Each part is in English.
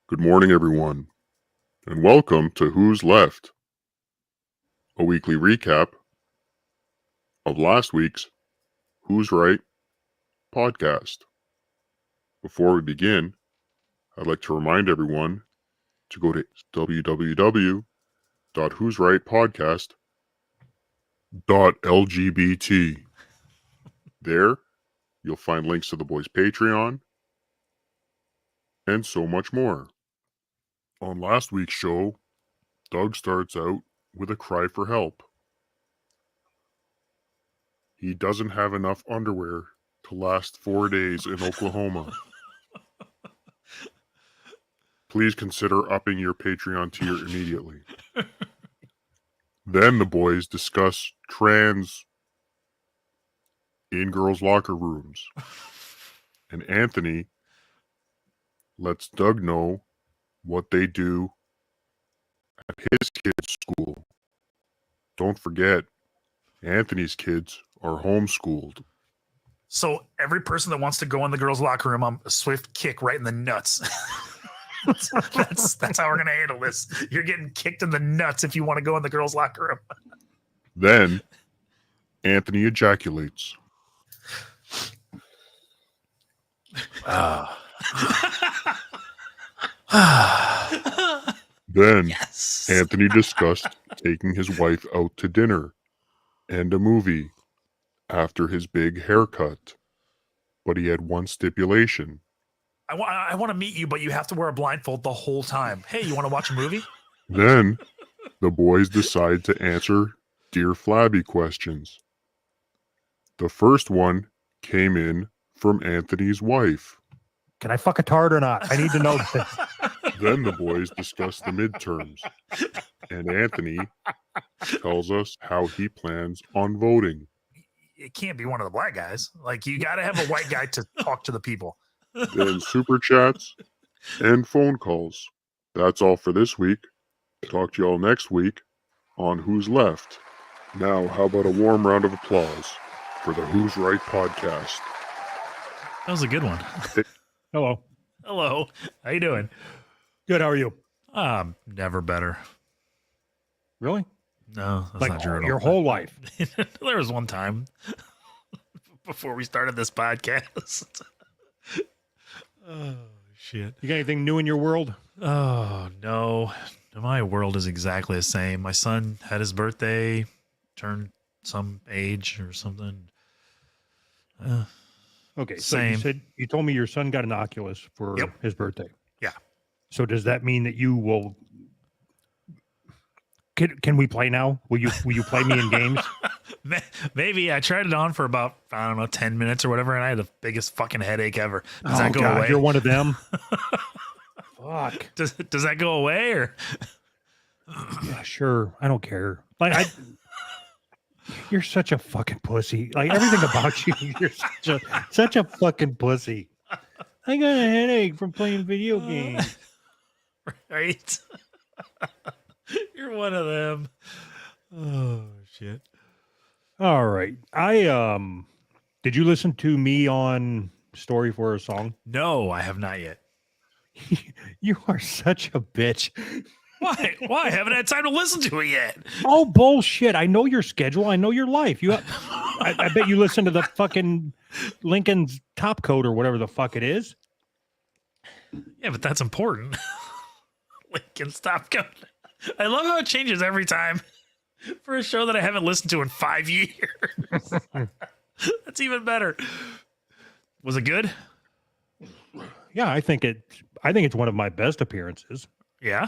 Good morning, everyone, and welcome to Who's Left, a weekly recap of last week's Who's Right podcast. Before we begin, I'd like to remind everyone to go to www.whosrightpodcast.lgbt. There, you'll find links to the boys' Patreon and so much more. On last week's show, Doug starts out with a cry for help. He doesn't have enough underwear to last 4 days in Oklahoma. Please consider upping your Patreon tier immediately. Then the boys discuss trans in girls' locker rooms. And Anthony lets Doug know what they do at his kids' school. Don't forget, Anthony's kids are homeschooled. So every person that wants to go in the girls' locker room, I'm a swift kick right in the nuts. that's how we're gonna handle this. You're getting kicked in the nuts if you want to go in the girls' locker room. Then Anthony ejaculates. Then Yes. Anthony discussed taking his wife out to dinner and a movie after his big haircut. But he had one stipulation. I want to meet you, but you have to wear a blindfold the whole time. Hey, you want to watch a movie? Then the boys decide to answer Dear Flabby questions. The first one came in from Anthony's wife. Can I fuck a tard or not? I need to know this. Then the boys discuss the midterms. And Anthony tells us how he plans on voting. It can't be one of the black guys. Like, you got to have a white guy to talk to the people. Then super chats and phone calls. That's all for this week. Talk to y'all next week on Who's Left. Now, how about a warm round of applause for the Who's Right podcast? That was a good one. Hello. Hello. How you doing? Good. How are you? Never better. Really? No, that's Like not true at all. your whole life. There was one time before we started this podcast. Oh, shit. You got anything new in your world? Oh, no. My world is exactly the same. My son had his birthday, turned some age or something. Okay. So you told me your son got an Oculus for his birthday. Yeah. So does that mean that you will? Can we play now? Will you play me in games? Maybe. I tried it on for about, 10 minutes or whatever, and I had the biggest fucking headache ever. Does that go away? You're one of them. Fuck. Does that go away or? Yeah, sure. I don't care. Like you're such a fucking pussy. Like everything about you, you're such a fucking pussy. I got a headache from playing video games. Right? You're one of them. Oh shit. All right. Did you listen to me on Story for a Song? No, I have not yet. You are such a bitch. Why? Why? I haven't had time to listen to it yet. Oh, bullshit. I know your schedule. I know your life. I bet you listen to the fucking Lincoln's Top Coat or whatever the fuck it is. Yeah, but that's important. Lincoln's Top Coat. I love how it changes every time for a show that I haven't listened to in 5 years. That's even better. Was it good? Yeah, I think it's one of my best appearances. Yeah.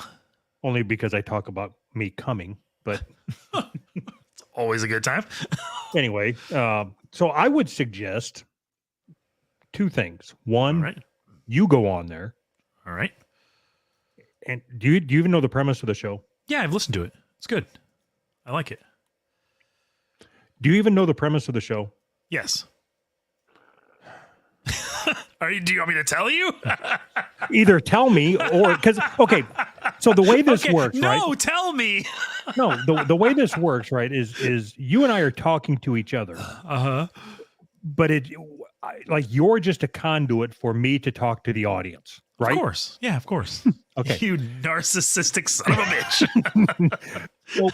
Only because I talk about me coming, but it's always a good time. Anyway, so I would suggest two things. One, right. You go on there. All right. And do you even know the premise of the show? Yeah, I've listened to it. It's good. I like it. Do you even know the premise of the show? Yes. Do you want me to tell you? Either tell me or okay. So the way this works, right? No, tell me. No, the way this works, right, is you and I are talking to each other. Uh-huh. But like you're just a conduit for me to talk to the audience, right? Of course. Yeah, of course. Okay. You narcissistic son of a bitch. Well,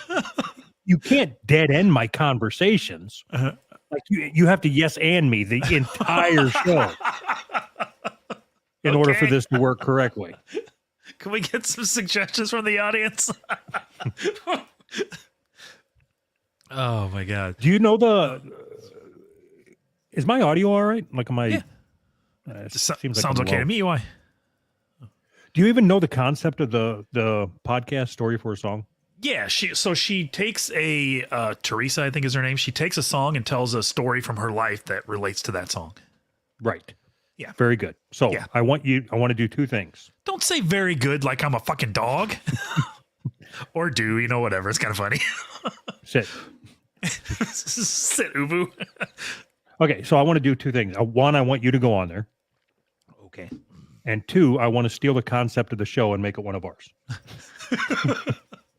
you can't dead end my conversations. Uh-huh. Like you have to yes and me the entire show in order for Okay. this to work correctly. Can we get some suggestions from the audience? Oh my god. Do you know the? Is my audio all right? Like, am I? Yeah. It Sounds seems like I'm okay low. to me. Why? Do you even know the concept of the podcast Story for a Song? Yeah, she takes a Teresa, I think is her name. She takes a song and tells a story from her life that relates to that song. Right. Yeah. Very good. So Yeah. I want to do two things. Don't say very good like I'm a fucking dog. Or do, whatever. It's kind of funny. Sit. Sit, Ubu. Okay. So I want to do two things. One, I want you to go on there. Okay. And two, I want to steal the concept of the show and make it one of ours.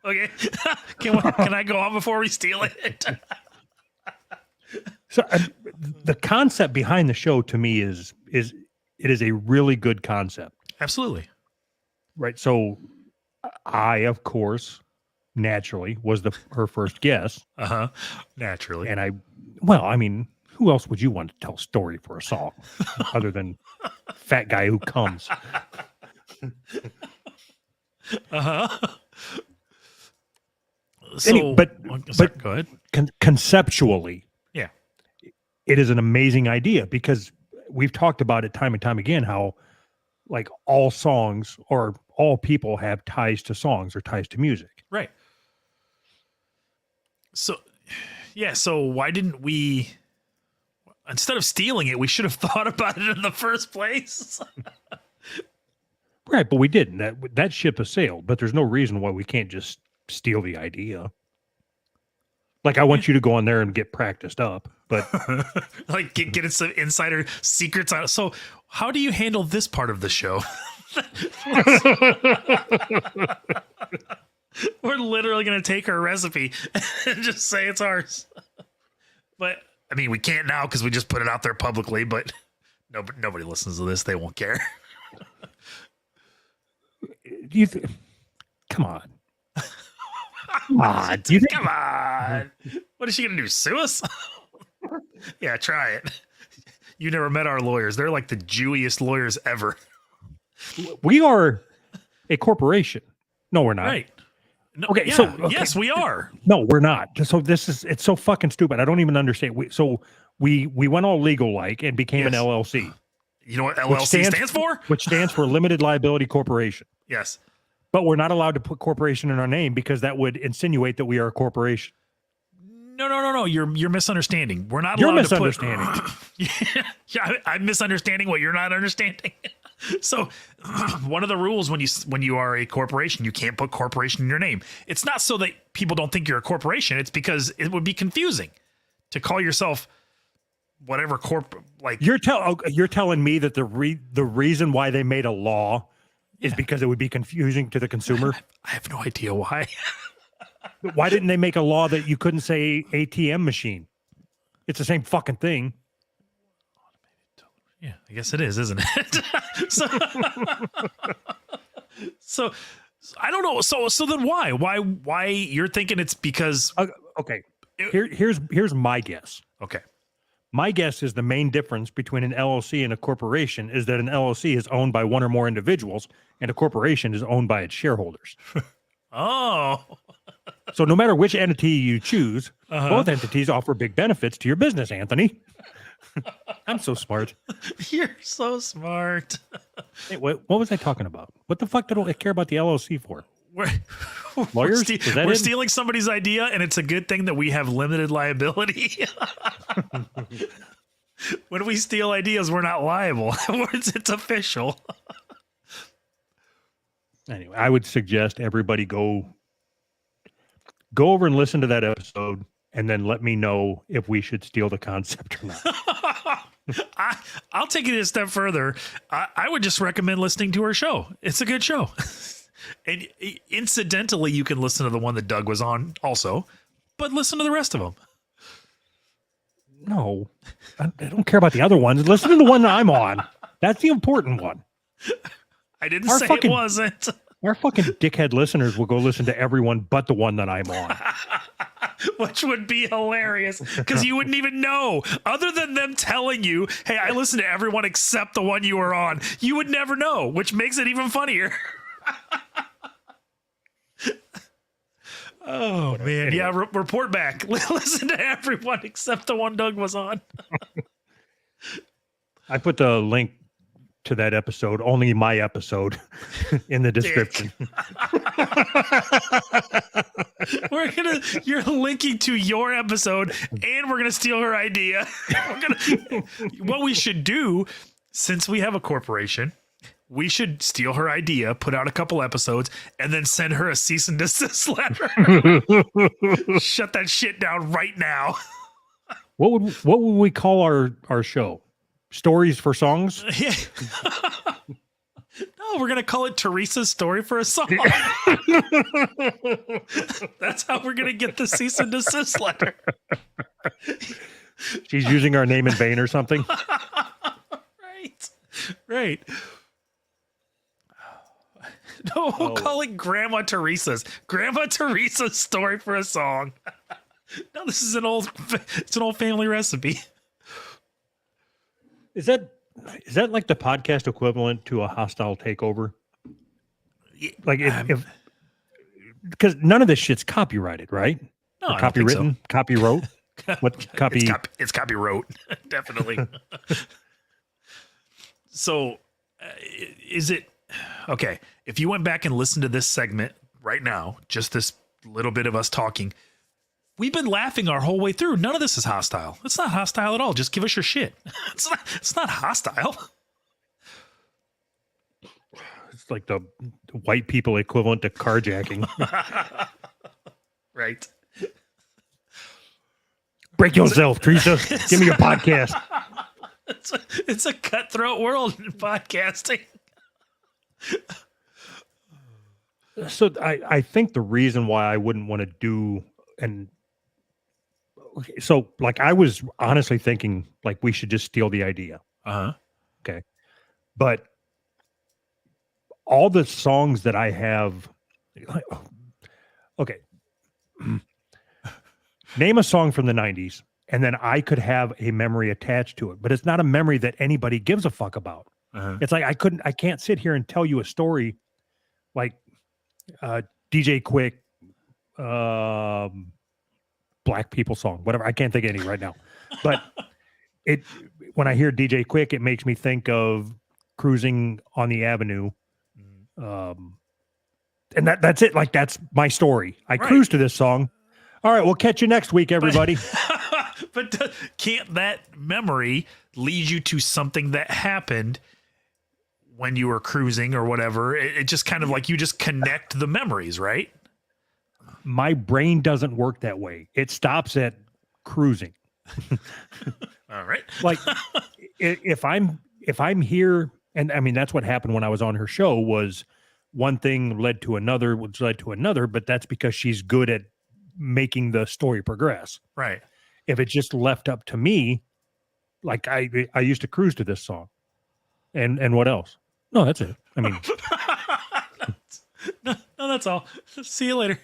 Okay. Can I go on before we steal it? So the concept behind the show to me is it is a really good concept, Absolutely. right? So I, of course, naturally was her first guest, Uh-huh. Naturally. and who else would you want to tell a story for a song other than fat guy who comes? Uh-huh. So, but go ahead. Conceptually, Yeah. it is an amazing idea because we've talked about it time and time again how like all songs or all people have ties to songs or ties to music. Right. So, yeah. So why didn't we, instead of stealing it, we should have thought about it in the first place? Right, but we didn't. That ship has sailed, but there's no reason why we can't just steal the idea. Like I want you to go on there and get practiced up, but Like get some insider secrets on it. So how do you handle this part of the show? We're literally going to take our recipe and just say it's ours. But I mean, we can't now because we just put it out there publicly, but nobody listens to this. They won't care. do you come on. Come on. Do you think Come on. What is she going to do? Sue us? Yeah, try it. You never met our lawyers. They're like the Jewiest lawyers ever. we are a corporation? No, we're not. Right. No, Okay, yeah, so yes, we are. No, we're not. So it's so fucking stupid. I don't even understand. We went all legal like and became an Yes. LLC, You know what which LLC stands for? which stands for Limited Liability Corporation. Yes. But we're not allowed to put corporation in our name because that would insinuate that we are a corporation. No. You're misunderstanding. We're not You're allowed misunderstanding. to put. Yeah, I'm misunderstanding what you're not understanding. So, one of the rules when you are a corporation, you can't put corporation in your name. It's not so that people don't think you're a corporation. It's because it would be confusing to call yourself whatever like. You're telling me that the reason why they made a law is because it would be confusing to the consumer. I have no idea why. Why didn't they make a law that you couldn't say ATM machine? It's the same fucking thing. Yeah, I guess it is, isn't it? so I don't know. So then why? Why you're thinking it's because Okay. Here's my guess. okay. My guess is the main difference between an LLC and a corporation is that an LLC is owned by one or more individuals and a corporation is owned by its shareholders. Oh. So no matter which entity you choose, Uh-huh. both entities offer big benefits to your business, Anthony. I'm so smart. You're so smart. Hey, what was I talking about? What the fuck did I care about the LLC for? We're Lawyers? Is that we're it? stealing somebody's idea, and it's a good thing that we have limited liability. When we steal ideas, we're not liable. It's official. Anyway, I would suggest everybody go over and listen to that episode and then let me know if we should steal the concept or not. I'll take it a step further. I would just recommend listening to her show. It's a good show. And incidentally, you can listen to the one that Doug was on also, but listen to the rest of them. No, I don't care about the other ones. Listen to the one that I'm on. That's the important one. I didn't Our say fucking- it wasn't. Our fucking dickhead listeners will go listen to everyone but the one that I'm on. Which would be hilarious because you wouldn't even know. Other than them telling you, hey, I listened to everyone except the one you were on, you would never know, which makes it even funnier. Oh, man. Yeah, report back. Listen to everyone except the one Doug was on. I put the link to that episode, only my episode, in the description. You're linking to your episode, and we're gonna steal her idea. What we should do, since we have a corporation, we should steal her idea, put out a couple episodes, and then send her a cease and desist letter. Shut that shit down right now. What would we call our show? Stories for songs? Yeah. No, we're gonna call it Teresa's Story for a Song. That's how we're gonna get the cease and desist letter. She's using our name in vain or something. Right. No, we'll call it Grandma Teresa's Story for a Song. No, this is an old family recipe. Is that like the podcast equivalent to a hostile takeover? Like if because none of this shit's copyrighted, right? No, Or I don't think so. copywritten, copywrote. What copy? It's copywrote, definitely. So, is it okay? If you went back and listened to this segment right now, just this little bit of us talking, we've been laughing our whole way through. None of this is hostile. It's not hostile at all. Just give us your shit. It's not hostile. It's like the white people equivalent to carjacking. Right. Break yourself, Teresa. Give me your podcast. It's a cutthroat world in podcasting. So I think the reason why I wouldn't want to do so like I was honestly thinking like we should just steal the idea. Uh-huh. Okay. But all the songs that I have okay. Name a song from the 90s and then I could have a memory attached to it, but it's not a memory that anybody gives a fuck about. Uh-huh. It's like I can't sit here and tell you a story like DJ Quick, Black People song, whatever. I can't think of any right now. But when I hear DJ Quick, it makes me think of cruising on the avenue. And that's it. Like that's my story. I cruise to this song. All right, we'll catch you next week, everybody. But can't that memory lead you to something that happened when you were cruising or whatever? It just kind of like you just connect the memories, right? My brain doesn't work that way. It stops at cruising. All right. Like if I'm here, and I mean that's what happened when I was on her show was one thing led to another, which led to another, but that's because she's good at making the story progress. Right. If it just left up to me, like I used to cruise to this song. And what else? No, that's it. I mean no, that's all. See you later.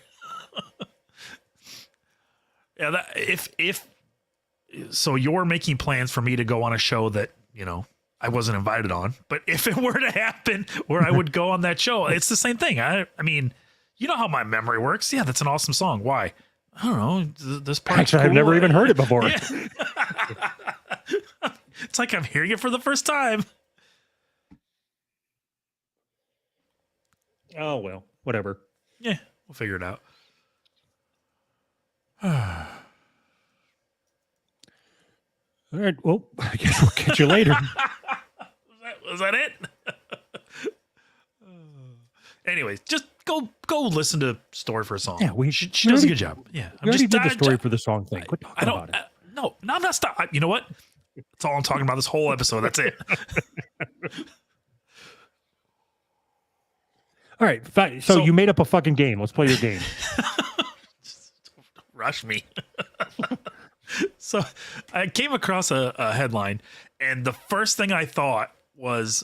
Yeah, if so you're making plans for me to go on a show that, you know, I wasn't invited on, but if it were to happen where I would go on that show, it's the same thing. I mean, you know how my memory works. Yeah, that's an awesome song. Why? I don't know. This part. actually, I've never even heard it before. Yeah. It's like I'm hearing it for the first time. Oh well, whatever. Yeah, we'll figure it out. All right. Well, I guess we'll catch you later. Was that it? Anyways, just go listen to Story for a Song. Yeah, she does a good job. Yeah, We already did the story for the song thing. Quit talking I don't. about it. No, I'm not stop. You know what? That's all I'm talking about this whole episode. That's it. All right. Fine. So you made up a fucking game. Let's play your game. Rush me. So I came across a headline, and the first thing I thought was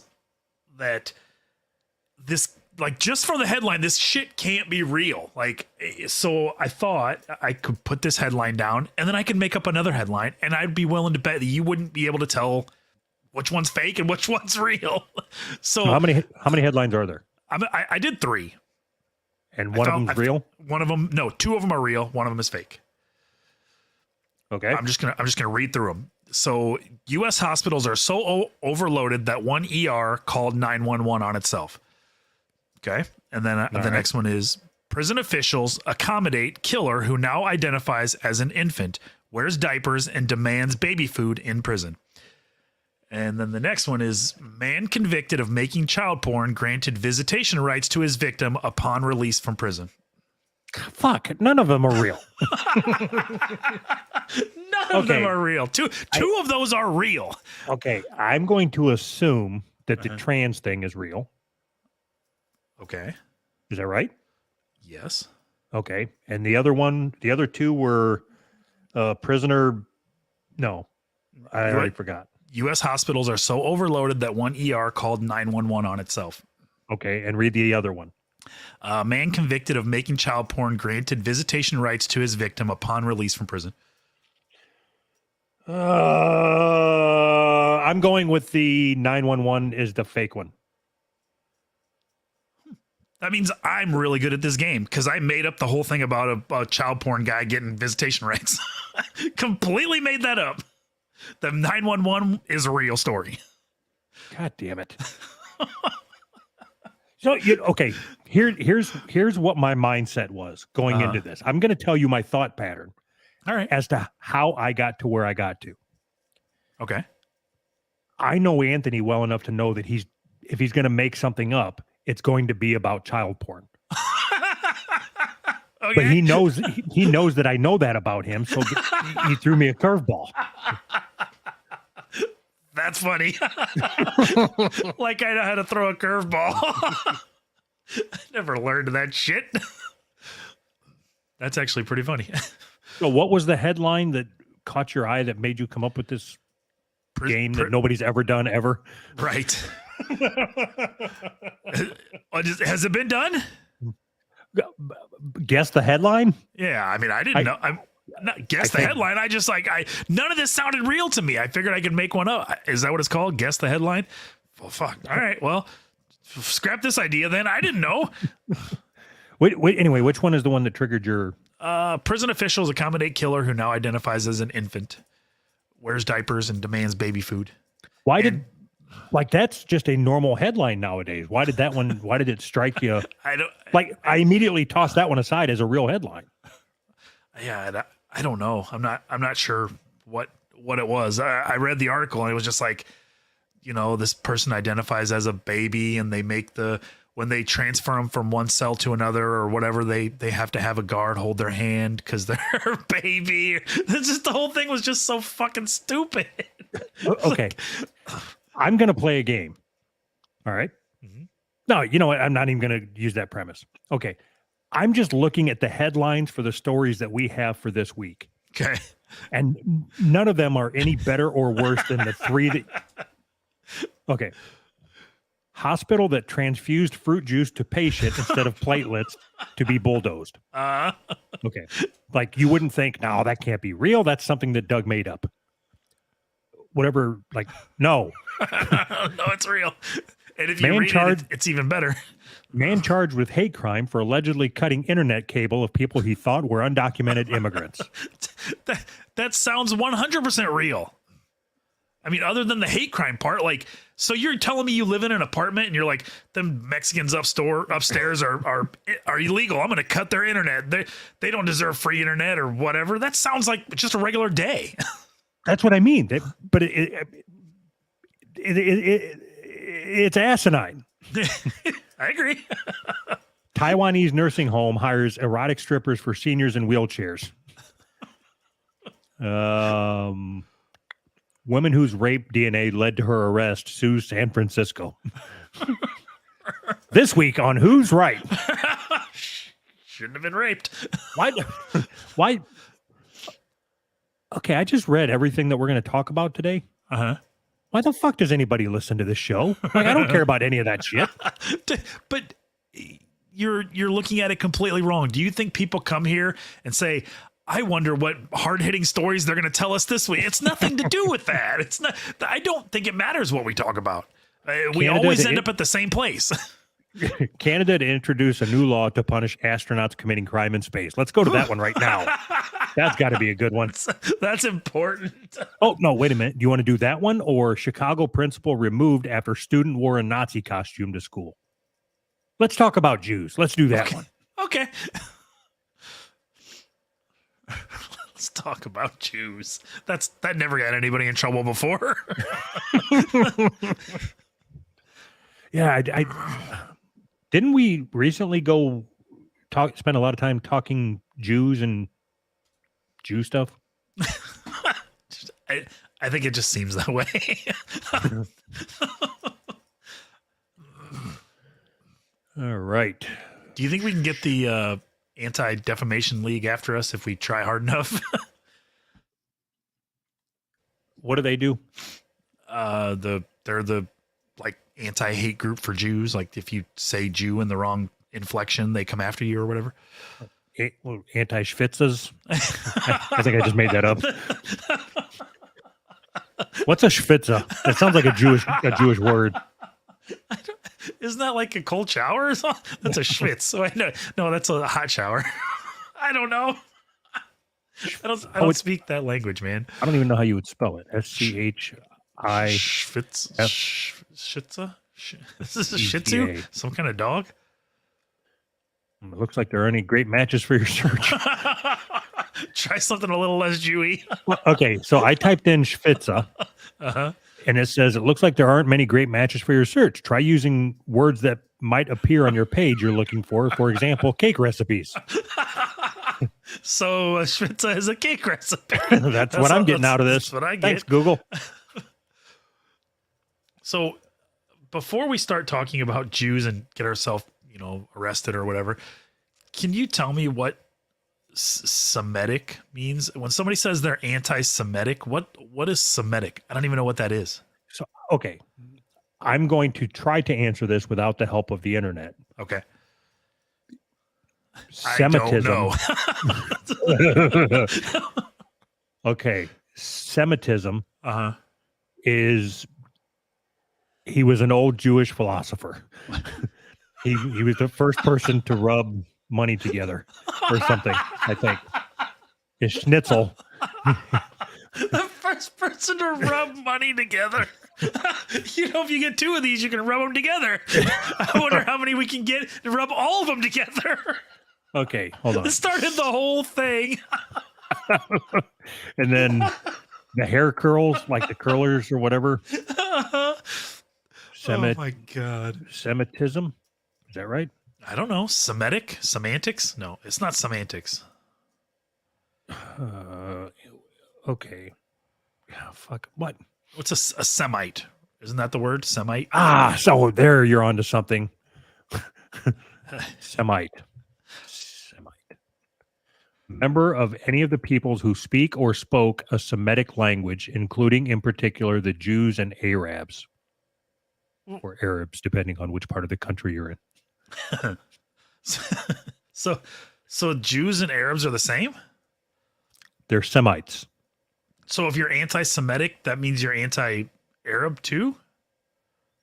that this, like, just from the headline, this shit can't be real. Like, so I thought I could put this headline down, and then I could make up another headline, and I'd be willing to bet that you wouldn't be able to tell which one's fake and which one's real. So How many headlines are there? I did 3. And one of them's real? One of them, no, 2 of them are real. One of them is fake. Okay. I'm just gonna read through them. So, U.S. hospitals are so overloaded that one ER called 911 on itself. Okay, and then the next one is prison officials accommodate killer who now identifies as an infant, wears diapers, and demands baby food in prison. And then the next one is man convicted of making child porn granted visitation rights to his victim upon release from prison. Fuck, none of them are real. None of them are real. Two of those are real. Okay, I'm going to assume that the trans thing is real. Okay. Is that right? Yes. Okay. And the other 2 were prisoner. No, I already forgot. U.S. hospitals are so overloaded that one ER called 911 on itself. Okay. And read the other one. Man convicted of making child porn granted visitation rights to his victim upon release from prison. I'm going with the 911 is the fake one. That means I'm really good at this game because I made up the whole thing about a child porn guy getting visitation rights. Completely made that up. The 911 is a real story. God damn it. So okay, here's what my mindset was going into this. I'm going to tell you my thought pattern. All right. As to how I got to where I got to. Okay. I know Anthony well enough to know that if he's going to make something up, it's going to be about child porn. Okay. But he knows that I know that about him, so he threw me a curveball. That's funny. Like I know how to throw a curveball. I never learned that shit. That's actually pretty funny. So what was the headline that caught your eye that made you come up with this game that nobody's ever done ever? Right. Has it been done? Guess the headline? Yeah, I mean, I didn't know. I'm not guess the headline. I just none of this sounded real to me. I figured I could make one up. Is that what it's called? Guess the headline? Well, fuck. All right. Well, scrap this idea then. I didn't know. Wait, anyway, which one is the one that triggered your... Prison officials accommodate killer who now identifies as an infant, wears diapers, and demands baby food. That's just a normal headline nowadays. Why did it strike you? I immediately tossed that one aside as a real headline. Yeah, I don't know. I'm not sure what it was. I read the article and it was just like, this person identifies as a baby and they make when they transfer them from one cell to another or whatever, they have to have a guard hold their hand because they're a baby. It's just, the whole thing was just so fucking stupid. Okay. I'm going to play a game. All right. Mm-hmm. No, you know what? I'm not even going to use that premise. Okay. I'm just looking at the headlines for the stories that we have for this week. Okay. And none of them are any better or worse than the 3 that... Okay. Hospital that transfused fruit juice to patient instead of platelets to be bulldozed. Okay. Like you wouldn't think, no, that can't be real. That's something that Doug made up. Whatever, no. No, it's real. And if you read it, it's even better. Man charged with hate crime for allegedly cutting internet cable of people he thought were undocumented immigrants. That sounds 100% real. I mean, other than the hate crime part, so you're telling me you live in an apartment and you're like, them Mexicans upstairs are illegal. I'm going to cut their internet. They don't deserve free internet or whatever. That sounds like just a regular day. That's what I mean. But it's asinine. I agree. Taiwanese nursing home hires erotic strippers for seniors in wheelchairs. Woman whose rape DNA led to her arrest sues San Francisco. This week on Who's Right? Shouldn't have been raped. Why? Okay, I just read everything that we're going to talk about today. Uh Why the fuck does anybody listen to this show? Like, I don't care about any of that shit. huh. But you're looking at it completely wrong. Do you think people come here and say, I wonder what hard-hitting stories they're going to tell us this week? It's nothing to do with that. It's not. I don't think it matters what we talk about. We Canada always to end it- up at the same place. Canada to introduce a new law to punish astronauts committing crime in space. Let's go to that one right now. That's got to be a good one. That's important. Oh, no, wait a minute. Do you want to do that one or Chicago principal removed after student wore a Nazi costume to school? Let's talk about Jews. Let's do that one. Okay. Let's talk about Jews. That never got anybody in trouble before. Yeah, I didn't we recently go spend a lot of time talking Jews and Jew stuff? I think it just seems that way. All right. Do you think we can get the Anti-Defamation League after us if we try hard enough? What do they do? They're the like anti-hate group for Jews. Like if you say Jew in the wrong inflection, they come after you or whatever. Anti-Schwitzes? I think I just made that up. What's a Schwitze? That sounds like a Jewish word. Isn't that like a cold shower or something? That's a schwitz. So no, that's a hot shower. I don't know. I don't speak that language, man. I don't even know how you would spell it. SCHI. Schwitz. Schitza? This is a Shih Tzu? Some kind of dog? It looks like there are any great matches for your search. Try something a little less Jewy. Well, okay, so I typed in Schwitze, and it says it looks like there aren't many great matches for your search. Try using words that might appear on your page you're looking for. For example, cake recipes. So a Schwitze is a cake recipe. That's what I'm getting out of this. That's what I get. Thanks, Google. So before we start talking about Jews and get ourselves, arrested or whatever, can you tell me what Semitic means? When somebody says they're anti-Semitic, what is Semitic? I don't even know what that is. So, okay, I'm going to try to answer this without the help of the internet. Okay. Semitism. I don't know. Okay, Semitism Uh-huh. is he was an old Jewish philosopher. he was the first person to rub money together or something, I think. His schnitzel. The first person to rub money together. If you get two of these, you can rub them together. I wonder how many we can get to rub all of them together. Okay, hold on. It started the whole thing. And then the hair curls, like the curlers or whatever. Oh my God. Semitism. Is that right? I don't know. Semitic? Semantics? No, it's not semantics. Okay. Yeah, fuck. What? What's a Semite? Isn't that the word? Semite? Ah, so there you're onto something. Semite. Member of any of the peoples who speak or spoke a Semitic language, including in particular the Jews and Arabs. Or Arabs, depending on which part of the country you're in. So Jews and Arabs are the same? They're Semites. So if you're anti-Semitic, that means you're anti-Arab too?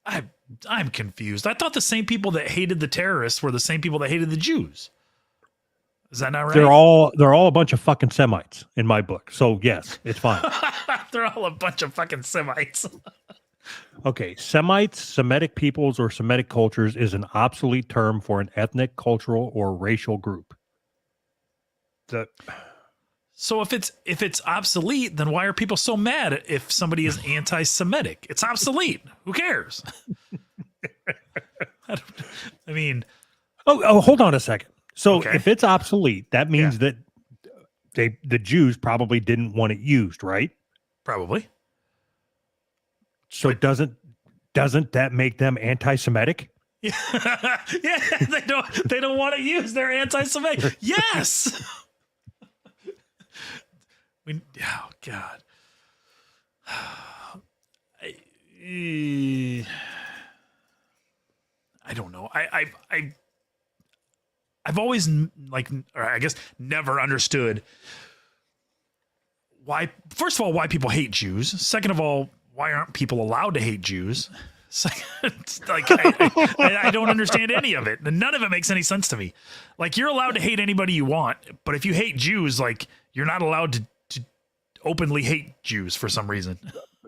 I'm confused. I thought the same people that hated the terrorists were the same people that hated the Jews. Is that not right? They're all a bunch of fucking Semites in my book. So yes, it's fine. They're all a bunch of fucking Semites. Okay, Semites, Semitic peoples, or Semitic cultures is an obsolete term for an ethnic, cultural, or racial group. So if it's obsolete, then why are people so mad if somebody is anti-Semitic? It's obsolete. Who cares? I mean, hold on a second. So Okay. if it's obsolete, that means that the Jews probably didn't want it used, right? probably. So doesn't that make them anti-Semitic? Yeah, they don't want to use. They're anti-Semitic. Yes. Oh God. I don't know. I've always or I guess never understood why. First of all, why people hate Jews. Second of all, why aren't people allowed to hate Jews? I don't understand any of it. None of it makes any sense to me. Like, you're allowed to hate anybody you want, but if you hate Jews, like, you're not allowed to openly hate Jews for some reason.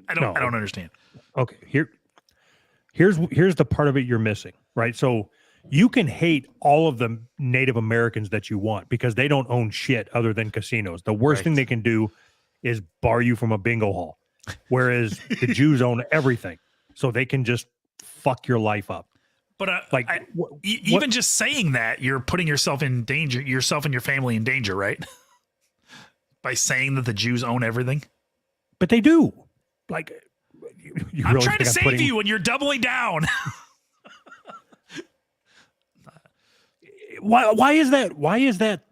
I don't understand. Okay, here's the part of it you're missing, right? So you can hate all of the Native Americans that you want because they don't own shit other than casinos. The worst thing they can do is bar you from a bingo hall, whereas the Jews own everything, so they can just fuck your life up. But even just saying that, you're putting yourself in danger, yourself and your family in danger, right? By saying that the Jews own everything. But they do. Like, you I'm really trying to think save you, and you're doubling down. Why is that? Why is that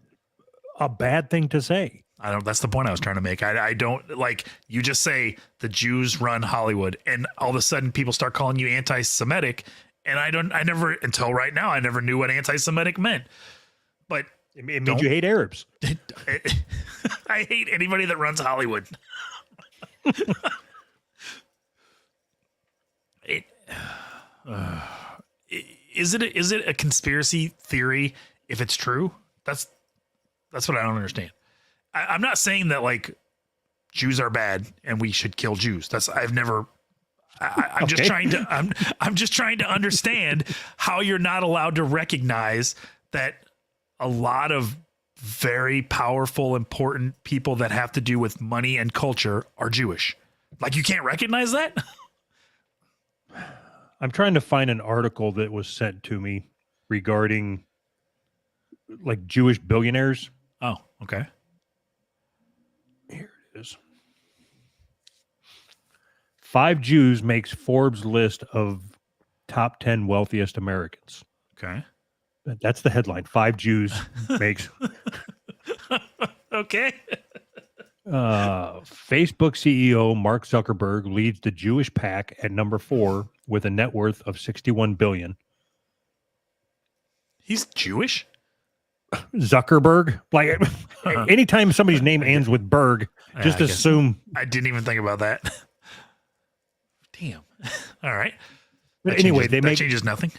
a bad thing to say? I don't. That's the point I was trying to make. I don't like. You just say the Jews run Hollywood, and all of a sudden people start calling you anti-Semitic, and I never until right now I never knew what anti-Semitic meant. But it made you hate Arabs. I hate anybody that runs Hollywood. Is it a conspiracy theory if it's true? That's what I don't understand. I'm not saying that like Jews are bad and we should kill Jews. I'm just trying to understand how you're not allowed to recognize that a lot of very powerful, important people that have to do with money and culture are Jewish. Like, you can't recognize that? I'm trying to find an article that was sent to me regarding like Jewish billionaires. Oh, okay. Here it is. 5 Jews makes Forbes list of top 10 wealthiest Americans. Okay. That's the headline. 5 Jews makes. Okay. Facebook CEO Mark Zuckerberg leads the Jewish pack at number 4 with a net worth of $61 billion. He's Jewish? Zuckerberg? Like, anytime somebody's name ends with Berg, just assume. I didn't even think about that. Damn. All right. But anyway, that changes nothing.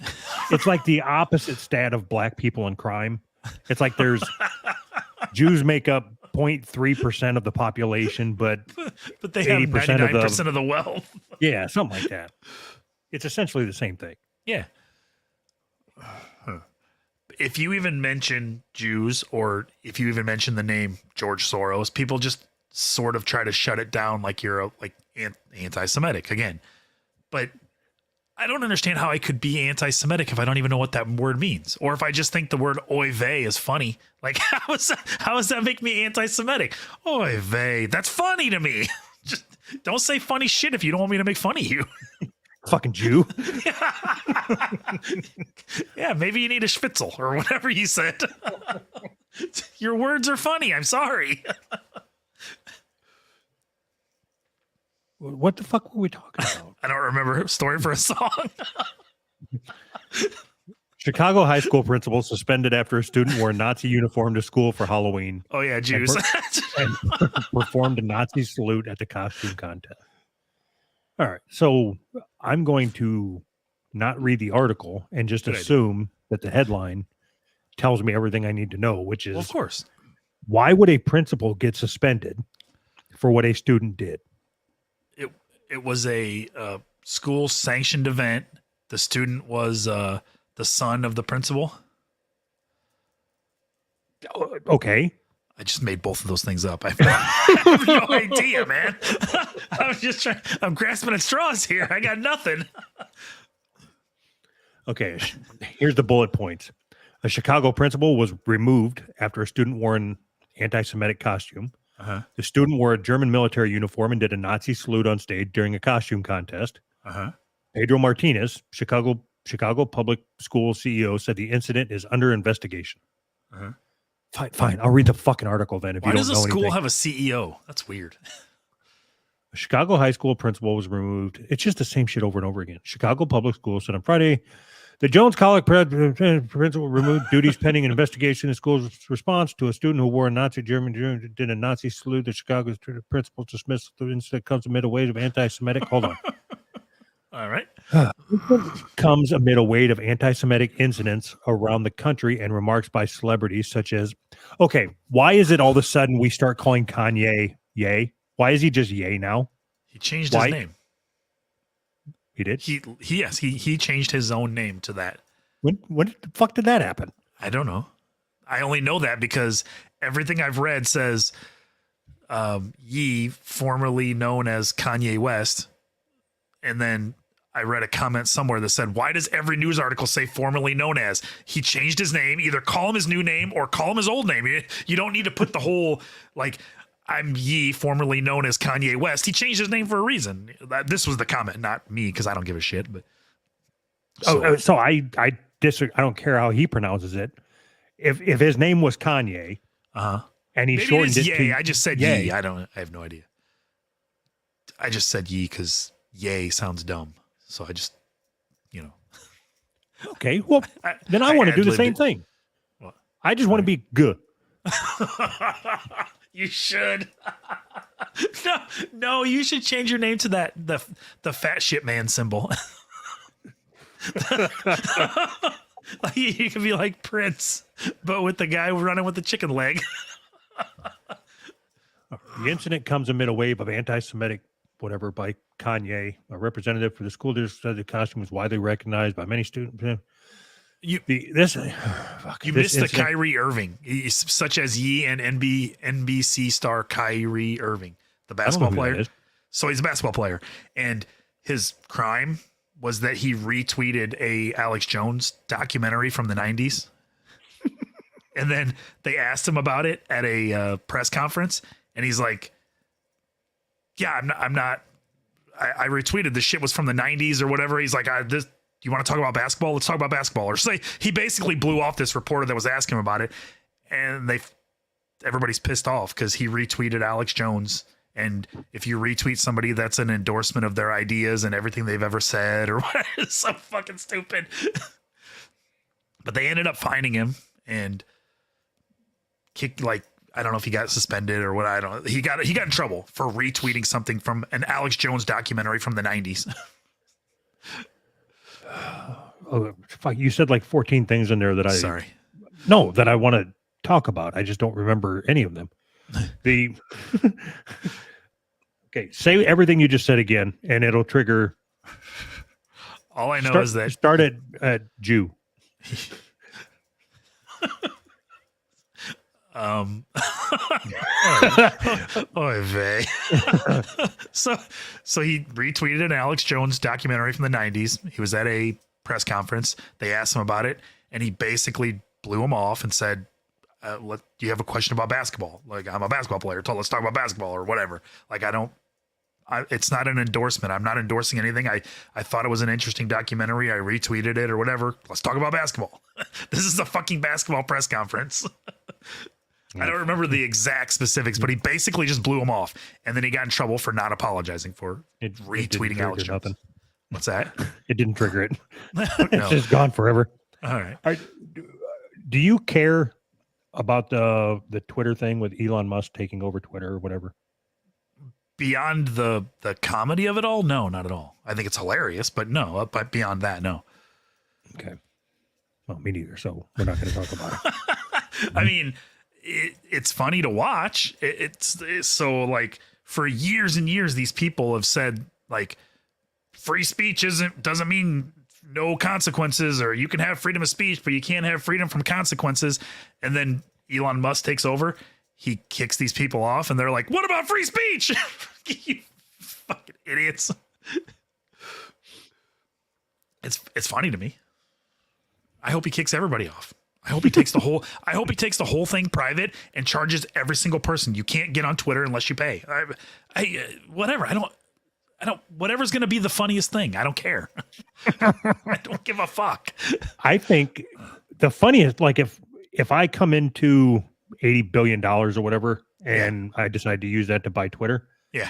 It's like the opposite stat of black people in crime. It's like there's Jews make up 0.3% of the population, but they have 99% of the wealth. Yeah, something like that. It's essentially the same thing. Yeah. If you even mention Jews, or if you even mention the name George Soros, people just sort of try to shut it down like you're anti-Semitic again. But I don't understand how I could be anti-Semitic if I don't even know what that word means, or if I just think the word oy vey is funny. Like, how does that make me anti-Semitic? Oy vey, that's funny to me. Just don't say funny shit if you don't want me to make fun of you. Fucking Jew. Yeah, maybe you need a schwitzel or whatever you said. Your words are funny. I'm sorry. What the fuck were we talking about? I don't remember a story for a song. Chicago high school principal suspended after a student wore a Nazi uniform to school for Halloween. Oh, yeah, Jews. And performed a Nazi salute at the costume contest. All right, so I'm going to not read the article and just assume that the headline tells me everything I need to know, which is, well, of course, why would a principal get suspended for what a student did? It was a school sanctioned event. The student was the son of the principal. Okay. I just made both of those things up. I have no idea, man. I'm grasping at straws here. I got nothing. Okay. Here's the bullet points. A Chicago principal was removed after a student wore an anti-Semitic costume. Uh-huh. The student wore a German military uniform and did a Nazi salute on stage during a costume contest. Uh-huh. Pedro Martinez, Chicago Public School CEO, said the incident is under investigation. Uh-huh. Fine. I'll read the fucking article then. If Why you don't does a know school anything. have a CEO? That's weird. A Chicago high school principal was removed. It's just the same shit over and over again. Chicago Public Schools said on Friday, the Jones College principal removed duties pending an investigation in the school's response to a student who wore a Nazi German did a Nazi salute. The Chicago principal dismissed the incident comes amid a wave of anti-Semitic. Hold on. All right. Comes amid a wave of anti-Semitic incidents around the country and remarks by celebrities such as, okay, why is it all of a sudden we start calling Kanye Ye? Why is he just Ye now? He changed Why? his name. He did? He changed his own name to that. When the fuck did that happen? I don't know. I only know that because everything I've read says Ye, formerly known as Kanye West. And then I read a comment somewhere that said, why does every news article say formerly known as? He changed his name. Either call him his new name or call him his old name. You don't need to put the whole, like, I'm Ye, formerly known as Kanye West. He changed his name for a reason. This was the comment, not me, because I don't give a shit. But So I disagree. I don't care how he pronounces it. If his name was Kanye, and he maybe shortened it is it Ye. to I just said Ye. Ye. I have no idea. I just said Ye because Ye sounds dumb. So I just, Okay, well, then I want to do the ad-libbed same it. thing. What? I just want to be good. You should. No, you should change your name to the fat shit man symbol. You could be like Prince, but with the guy running with the chicken leg. The incident comes amid a wave of anti-Semitic, whatever, by Kanye, a representative for the school district. Said the costume was widely recognized by many students. You This missed the Kyrie Irving, such as Ye and NBC star Kyrie Irving, the basketball player. So he's a basketball player, and his crime was that he retweeted a Alex Jones documentary from the 90s. And then they asked him about it at a press conference, and he's like, "Yeah, I'm not. I retweeted the shit was from the 90s or whatever." He's like, "You want to talk about basketball? Let's talk about basketball." Or say he basically blew off this reporter that was asking him about it, and everybody's pissed off because he retweeted Alex Jones. And if you retweet somebody, that's an endorsement of their ideas and everything they've ever said, or what? It's so fucking stupid. But they ended up finding him and kicked, like, I don't know if he got suspended or what. I don't know. He got in trouble for retweeting something from an Alex Jones documentary from the 90s. Oh, fuck! You said like 14 things in there that Sorry. that I want to talk about. I just don't remember any of them. Okay, say everything you just said again, and it'll trigger. All I know is that start at Jew. Oy vey. So he retweeted an Alex Jones documentary from the 90s. He was at a press conference. They asked him about it, and he basically blew him off and said, do you have a question about basketball? Like, I'm a basketball player, so let's talk about basketball or whatever. Like, it's not an endorsement. I'm not endorsing anything. I thought it was an interesting documentary. I retweeted it or whatever. Let's talk about basketball. This is a fucking basketball press conference. I don't remember the exact specifics, but he basically just blew him off. And then he got in trouble for not apologizing for retweeting Alex Jones. Nothing. What's that? It didn't trigger it. No. It's just gone forever. All right. Do you care about the Twitter thing with Elon Musk taking over Twitter or whatever? Beyond the comedy of it all, no, not at all. I think it's hilarious, but no. But beyond that, no. Okay. Well, me neither. So we're not going to talk about it. I mean, it's funny to watch. It's so, like, for years and years, these people have said, like, free speech doesn't mean no consequences, or you can have freedom of speech, but you can't have freedom from consequences. And then Elon Musk takes over. He kicks these people off, and they're like, "What about free speech?" You fucking idiots. It's funny to me. I hope he kicks everybody off. I hope he takes the whole thing private and charges every single person. You can't get on Twitter unless you pay. Whatever. I don't, whatever's going to be the funniest thing. I don't care. I don't give a fuck. I think the funniest, like if I come into $80 billion or whatever, and I decide to use that to buy Twitter, Yeah.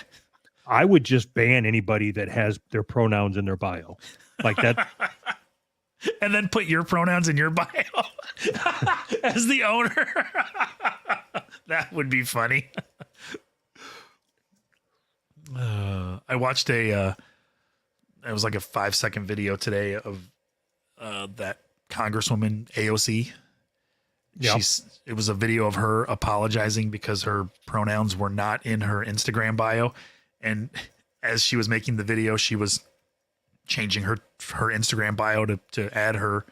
I would just ban anybody that has their pronouns in their bio. Like that. And then put your pronouns in your bio as the owner. That would be funny. I watched it was like a 5-second video today of that Congresswoman AOC. Yep. It was a video of her apologizing because her pronouns were not in her Instagram bio. And as she was making the video, she was changing her Instagram bio to add her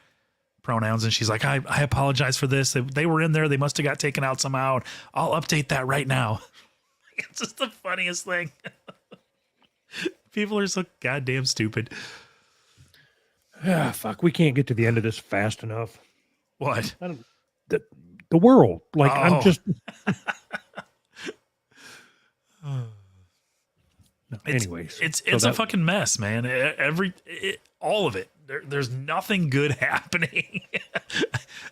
pronouns. And she's like, I apologize for this. They were in there. They must have got taken out somehow. I'll update that right now. It's just the funniest thing. People are so goddamn stupid. Ah, fuck, we can't get to the end of this fast enough. What? The world. Like, Oh. I'm just. No, anyways. It's so a fucking mess, man. All of it. There's nothing good happening.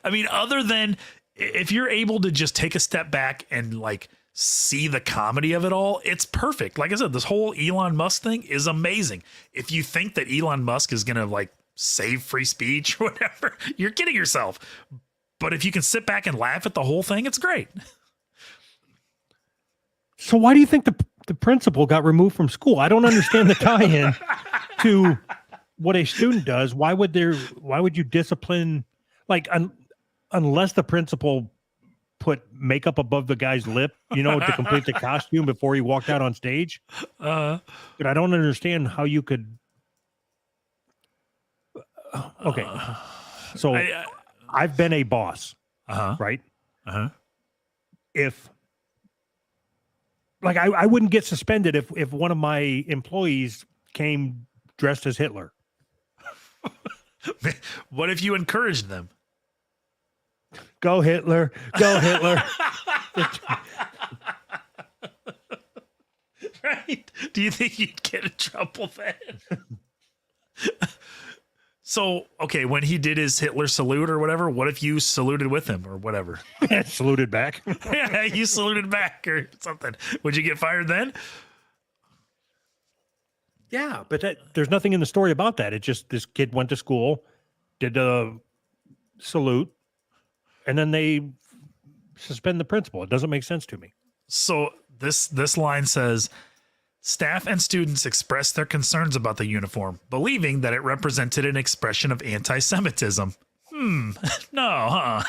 I mean, other than if you're able to just take a step back and like see the comedy of it all, it's perfect. Like I said, this whole Elon Musk thing is amazing. If you think that Elon Musk is going to like save free speech or whatever, you're kidding yourself. But if you can sit back and laugh at the whole thing, it's great. So why do you think the principal got removed from school? I don't understand the tie-in to what a student does. Why would you discipline, like, unless the principal put makeup above the guy's lip, to complete the costume before he walked out on stage? But I don't understand how you could. Okay, so I've been a boss, right? If like I wouldn't get suspended if one of my employees came dressed as Hitler. What if you encouraged them? Go Hitler, go Hitler. Right? Do you think you'd get in trouble then? So, okay, when he did his Hitler salute or whatever, what if you saluted with him or whatever? Saluted back. Yeah, you saluted back or something. Would you get fired then? Yeah, but there's nothing in the story about that. It just, this kid went to school, did a salute, and then they suspend the principal. It doesn't make sense to me. So this line says, staff and students expressed their concerns about the uniform, believing that it represented an expression of anti-Semitism. No, huh?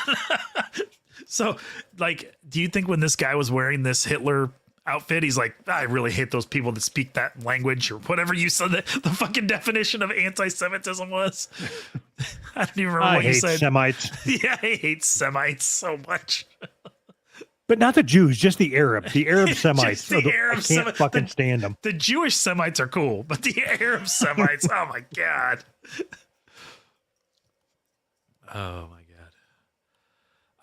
So, like, do you think when this guy was wearing this Hitler outfit, he's like, I really hate those people that speak that language or whatever you said that the fucking definition of anti-Semitism was? I don't even remember what you said. Semites. Yeah, I hate Semites so much. But not the Jews, just the Arab. The Arab Semites. Just the Arab I can't fucking stand them. The Jewish Semites are cool, but the Arab Semites, oh my God. Oh my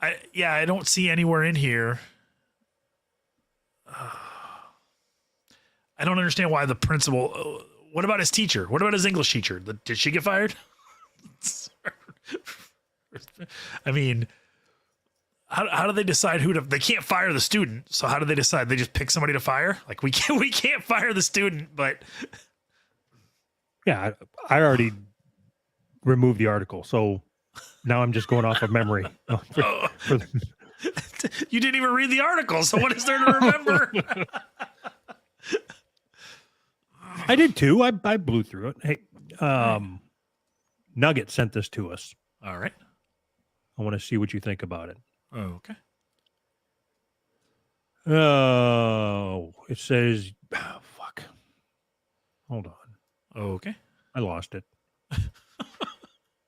God. I don't see anywhere in here. I don't understand why the principal. What about his teacher? What about his English teacher? Did she get fired? I mean, how do they decide who to? They can't fire the student, so how do they decide? They just pick somebody to fire. Like we can't fire the student, but yeah, I already removed the article, so now I'm just going off of memory. You didn't even read the article, so what is there to remember? I did too. I blew through it. Hey, Nugget sent this to us. All right. I want to see what you think about it. Oh, okay. Oh, it says, fuck. Hold on. Okay. I lost it.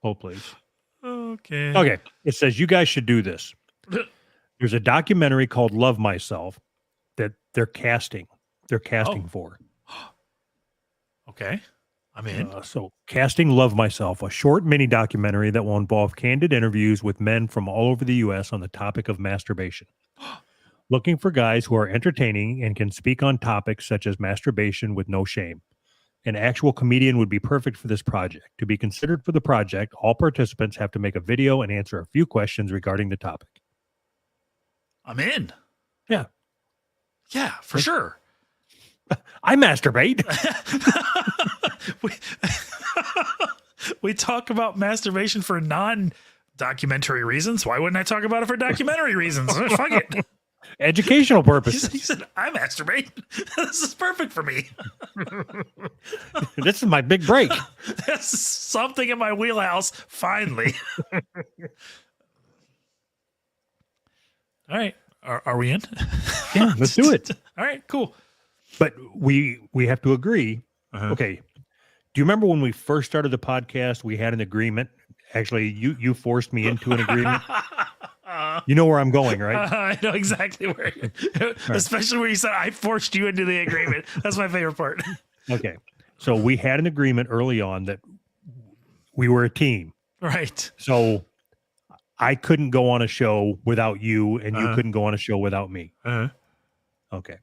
Hold, please. Okay. Okay. It says, you guys should do this. There's a documentary called Love Myself that they're casting. They're casting for. Okay. I'm in. So casting Love Myself, a short mini documentary that will involve candid interviews with men from all over the U.S. on the topic of masturbation. Looking for guys who are entertaining and can speak on topics such as masturbation with no shame. An actual comedian would be perfect for this project. To be considered for the project, all participants have to make a video and answer a few questions regarding the topic. I'm in. Yeah. Yeah, for sure. I masturbate. we, we talk about masturbation for non-documentary reasons. Why wouldn't I talk about it for documentary reasons? Fuck it. Educational He purposes. said, I masturbate. This is perfect for me. This is my big break. That's something in my wheelhouse, finally. All right. Are we in? Yeah, let's do it. All right, cool. But we have to agree. Uh-huh. Okay. Do you remember when we first started the podcast? We had an agreement. Actually, you forced me into an agreement. You know where I'm going, right? I know exactly where, especially where you said I forced you into the agreement. That's my favorite part. Okay. So we had an agreement early on that we were a team. Right. So I couldn't go on a show without you, and you Uh-huh. couldn't go on a show without me. Uh-huh. Okay.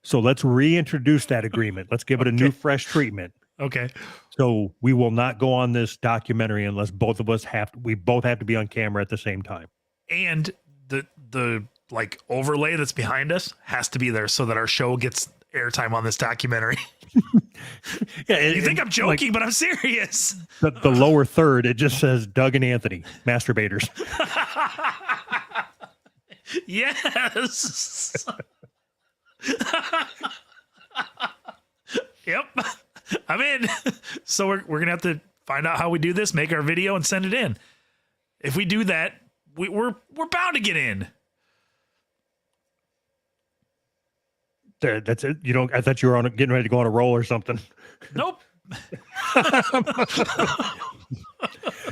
So let's reintroduce that agreement. Let's give it a new, fresh treatment. Okay. So we will not go on this documentary unless both of us we both have to be on camera at the same time. And the like overlay that's behind us has to be there so that our show gets airtime on this documentary. Yeah, You think I'm joking, but I'm serious. The lower third, it just says Doug and Anthony, masturbators. Yes. Yep. I'm in. So we're gonna have to find out how we do this, make our video, and send it in. If we do that, we're bound to get in. That's it. You know, I thought you were getting ready to go on a roll or something. Nope.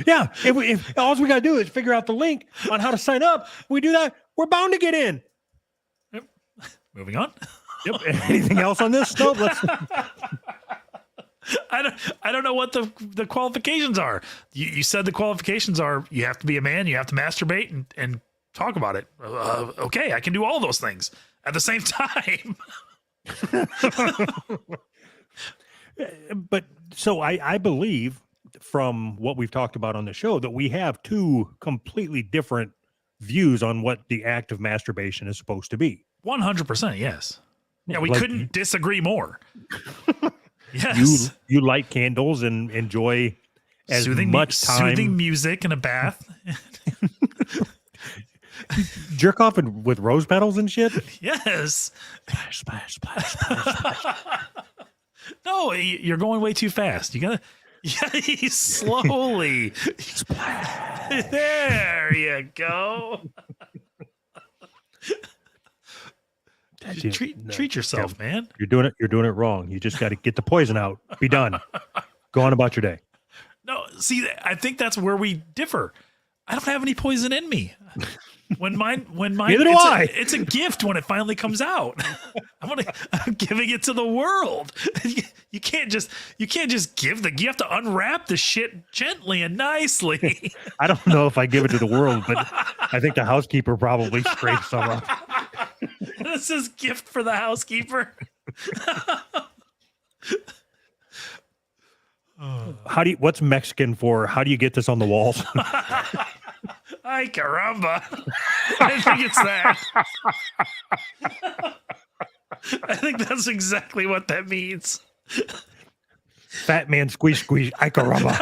Yeah, if all we got to do is figure out the link on how to sign up, we do that, we're bound to get in. Moving on. Yep. Anything else on this? No, let's. I don't know what the qualifications are. You said the qualifications are you have to be a man, you have to masturbate and talk about it. Okay, I can do all those things at the same time. But so I believe from what we've talked about on the show that we have two completely different views on what the act of masturbation is supposed to be. 100%, yes. Yeah, we Like, couldn't disagree more. Yes. You light candles and enjoy as soothing much time. soothing music in a bath. Jerk off with rose petals and shit. Yes. Splash, splash, splash, splash, splash. No, you're going way too fast. You gotta slowly. There you go. Treat yourself, man. You're doing it wrong. You just got to get the poison out. Be done. Go on about your day. No, see, I think that's where we differ. I don't have any poison in me. When mine, Neither do I. It's a gift when it finally comes out. I'm giving it to the world. You can't just give you have to unwrap the shit gently and nicely. I don't know if I give it to the world, but I think the housekeeper probably scrapes some up. This is gift for the housekeeper. What's Mexican for? How do you get this on the walls? Ay, caramba. I think it's that. I think that's exactly what that means. Fat man squeeze, squeeze. Ay caramba.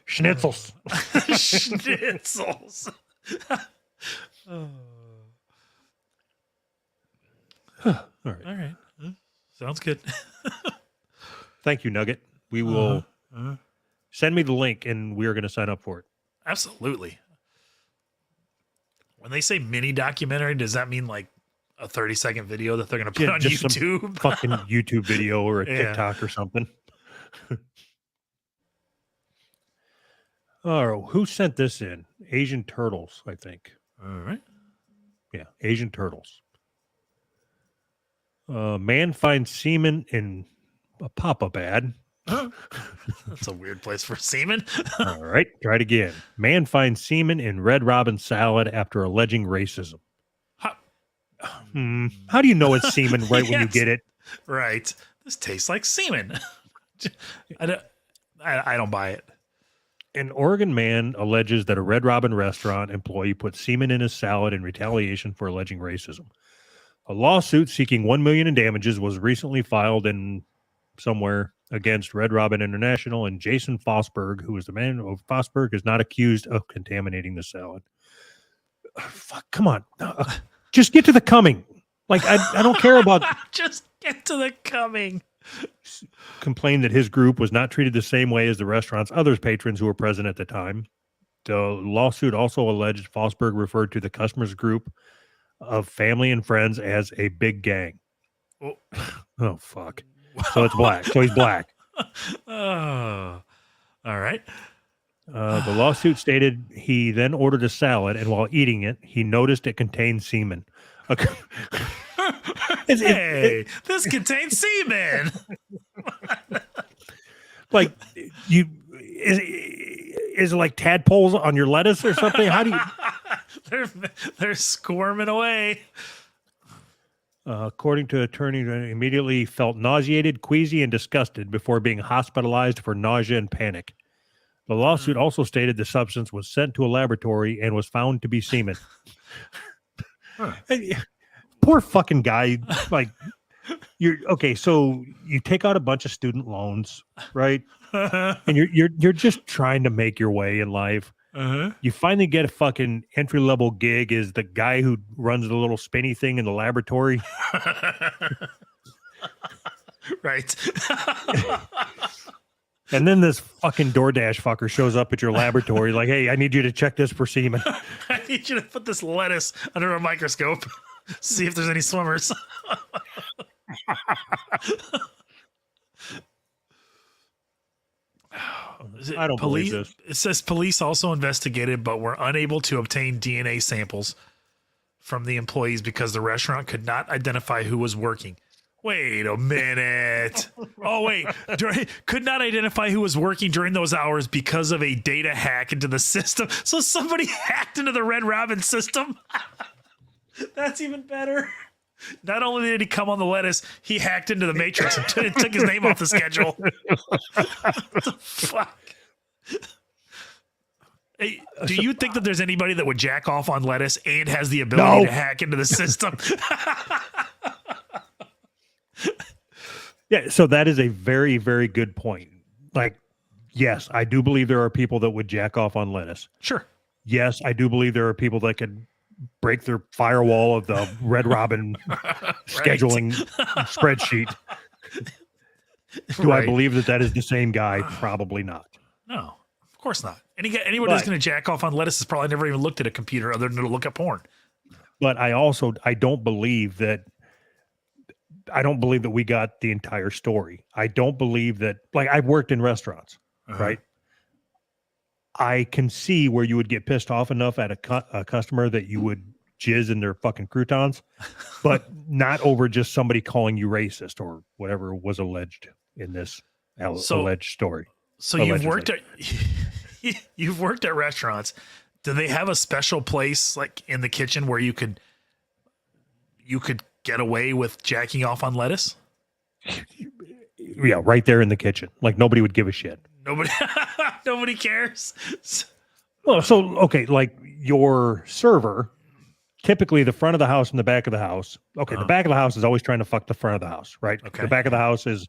Schnitzels. Schnitzels. All right. All right. Sounds good. Thank you, Nugget. We will send me the link and we are going to sign up for it. Absolutely. When they say mini documentary, does that mean like a 30-second video that they're going to put on just some YouTube? fucking YouTube video or a Yeah. TikTok or something. Oh, who sent this in? Asian Turtles, I think. All right. Yeah, Asian Turtles. Man finds semen in a pop-up ad. That's a weird place for semen. All right, try it again. Man finds semen in Red Robin salad after alleging racism. How do you know it's semen right when you Yes. get it? Right. This tastes like semen. I don't buy it. An Oregon man alleges that a Red Robin restaurant employee put semen in his salad in retaliation for alleging racism. A lawsuit seeking $1 million in damages was recently filed in somewhere against Red Robin International, and Jason Fosberg, who is the man of Fosberg, is not accused of contaminating the salad. Fuck, come on. Just get to the coming. Like, I don't care about Just get to the coming. complained that his group was not treated the same way as the restaurant's other patrons who were present at the time. The lawsuit also alleged Fosberg referred to the customers group of family and friends as a big gang. Oh. Oh, fuck. So it's black. So he's black. Oh, all right. The lawsuit stated he then ordered a salad, and while eating it, he noticed it contained semen. Hey, this contains semen. Like, you is it like tadpoles on your lettuce or something? How do you? They're squirming away. According to attorney, immediately felt nauseated, queasy, and disgusted before being hospitalized for nausea and panic. The lawsuit also stated the substance was sent to a laboratory and was found to be semen. Poor fucking guy. Like, you're okay. So you take out a bunch of student loans, right? And you're just trying to make your way in life. Uh-huh. You finally get a fucking entry level gig as the guy who runs the little spinny thing in the laboratory. Right. And then this fucking DoorDash fucker shows up at your laboratory like, hey, I need you to check this for semen. I need you to put this lettuce under a microscope, see if there's any swimmers. I don't believe this. It says police also investigated, but were unable to obtain DNA samples from the employees because the restaurant could not identify who was working. Wait a minute. Oh, wait. Could not identify who was working during those hours because of a data hack into the system. So somebody hacked into the Red Robin system. That's even better. Not only did he come on the lettuce, he hacked into the Matrix and took his name off the schedule. What the fuck? Hey, do you think that there's anybody that would jack off on lettuce and has the ability to hack into the system? Yeah, so that is a very, very good point. Like, yes, I do believe there are people that would jack off on lettuce. Sure. Yes, I do believe there are people that could break their firewall of the Red Robin scheduling spreadsheet. Do I believe that that is the same guy? Probably not. No, of course not. Anyone who's going to jack off on lettuce has probably never even looked at a computer other than to look at porn. But I don't believe that we got the entire story. I don't believe that, like, I've worked in restaurants, right? I can see where you would get pissed off enough at a customer that you would jizz in their fucking croutons, but not over just somebody calling you racist or whatever was alleged in this alleged story. So you've worked at restaurants. Do they have a special place like in the kitchen where you could get away with jacking off on lettuce? Yeah, right there in the kitchen. Like, nobody would give a shit. Nobody cares. Well, so, okay, like your server, typically the front of the house and the back of the house. Okay, the back of the house is always trying to fuck the front of the house, right? Okay. The back of the house is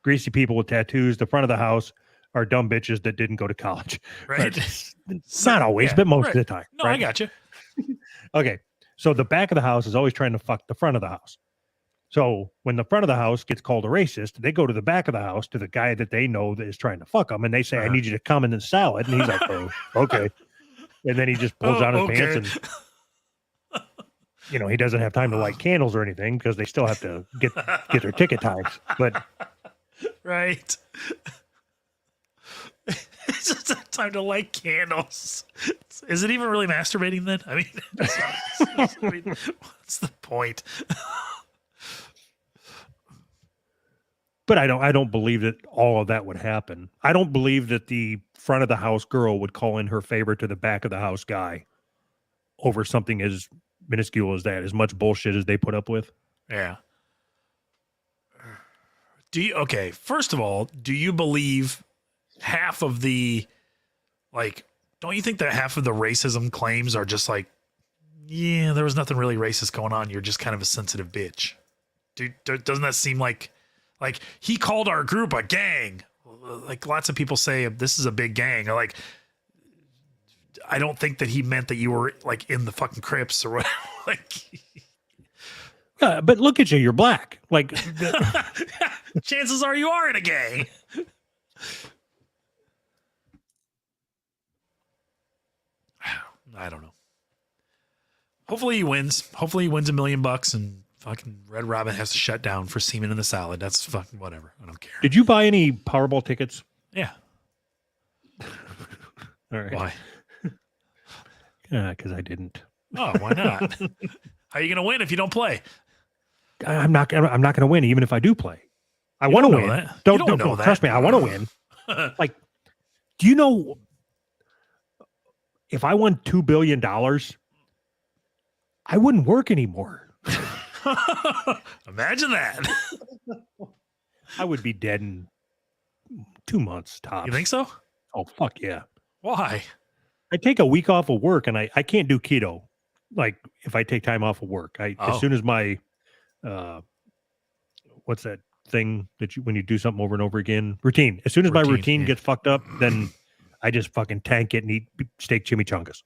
greasy people with tattoos. The front of the house are dumb bitches that didn't go to college. Right. It's not always, but most of the time. No, right? I got you. Okay. So the back of the house is always trying to fuck the front of the house. So when the front of the house gets called a racist, they go to the back of the house to the guy that they know that is trying to fuck them. And they say, I need you to come in the salad. And he's like, oh, okay. And then he just pulls down his pants and, he doesn't have time to light candles or anything because they still have to get their ticket times. But right. It's just time to light candles. Is it even really masturbating then? I mean, what's the point? But I don't believe that all of that would happen. I don't believe that the front of the house girl would call in her favor to the back of the house guy over something as minuscule as that, as much bullshit as they put up with. Yeah. First of all, do you believe half of the Like, don't you think that half of the racism claims are just like, yeah, there was nothing really racist going on. You're just kind of a sensitive bitch. Dude, doesn't that seem like he called our group a gang? Like lots of people say this is a big gang. Or like, I don't think that he meant that you were like in the fucking Crips or whatever. Like, But look at you, you're black. Like, chances are you are in a gang. I don't know. Hopefully he wins. Hopefully he wins $1 million and fucking Red Robin has to shut down for semen in the salad. That's fucking whatever. I don't care. did you buy any Powerball tickets? Yeah. All right. Why? Because I didn't. Oh, why not? How are you going to win if you don't play? I'm not going to win, even if I do play. I You want to don't know win. that. Don't You don't know that. trust me. I want to win. Like, do you know if I won $2 billion, I wouldn't work anymore. Imagine that. I would be dead in 2 months tops. You think so? Oh, fuck yeah. Why? I take a week off of work and I can't do keto. Like if I take time off of work, Oh. as soon as my, what's that thing that when you do something over and over again, routine. As soon as my Routine, routine yeah. gets fucked up, then I just fucking tank it and eat steak chimichangas.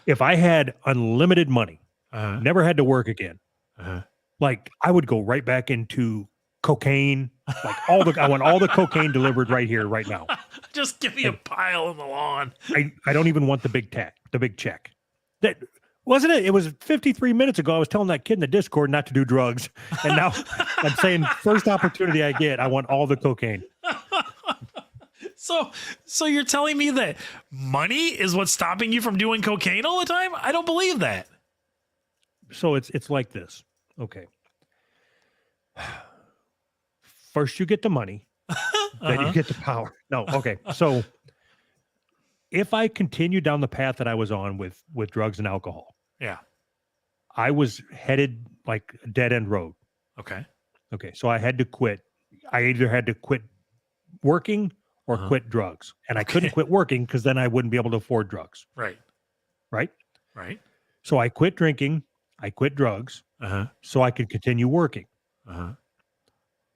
If I had unlimited money, Uh-huh. never had to work again, Uh-huh. like I would go right back into cocaine. Like I want all the cocaine delivered right here, right now. Just give me a pile in the lawn. I don't even want the big check. That wasn't it. It was 53 minutes ago. I was telling that kid in the Discord not to do drugs. And now I'm saying first opportunity I get, I want all the cocaine. So you're telling me that money is what's stopping you from doing cocaine all the time? I don't believe that. So it's like this. Okay. First you get the money, then you get the power. No, okay. So if I continue down the path that I was on with drugs and alcohol, Yeah. I was headed like a dead end road. Okay. Okay. So I had to quit. I either had to quit working or quit drugs. And I couldn't quit working because then I wouldn't be able to afford drugs. Right. Right. Right. So I quit drinking. I quit drugs Uh-huh. so I could continue working. Uh-huh.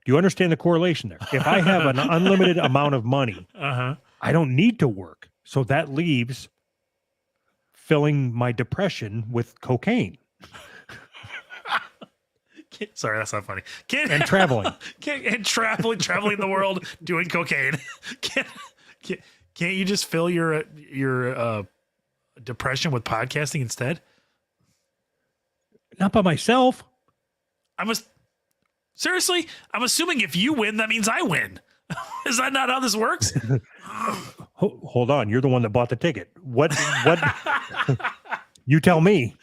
Do you understand the correlation there? If I have an unlimited amount of money, Uh-huh. I don't need to work. So that leaves filling my depression with cocaine Sorry, that's not funny. and traveling. And traveling the world doing cocaine. Can't you just fill your depression with podcasting instead? Not by myself. Seriously, I'm assuming if you win, that means I win. Is that not how this works? Hold on. You're the one that bought the ticket. What? You tell me.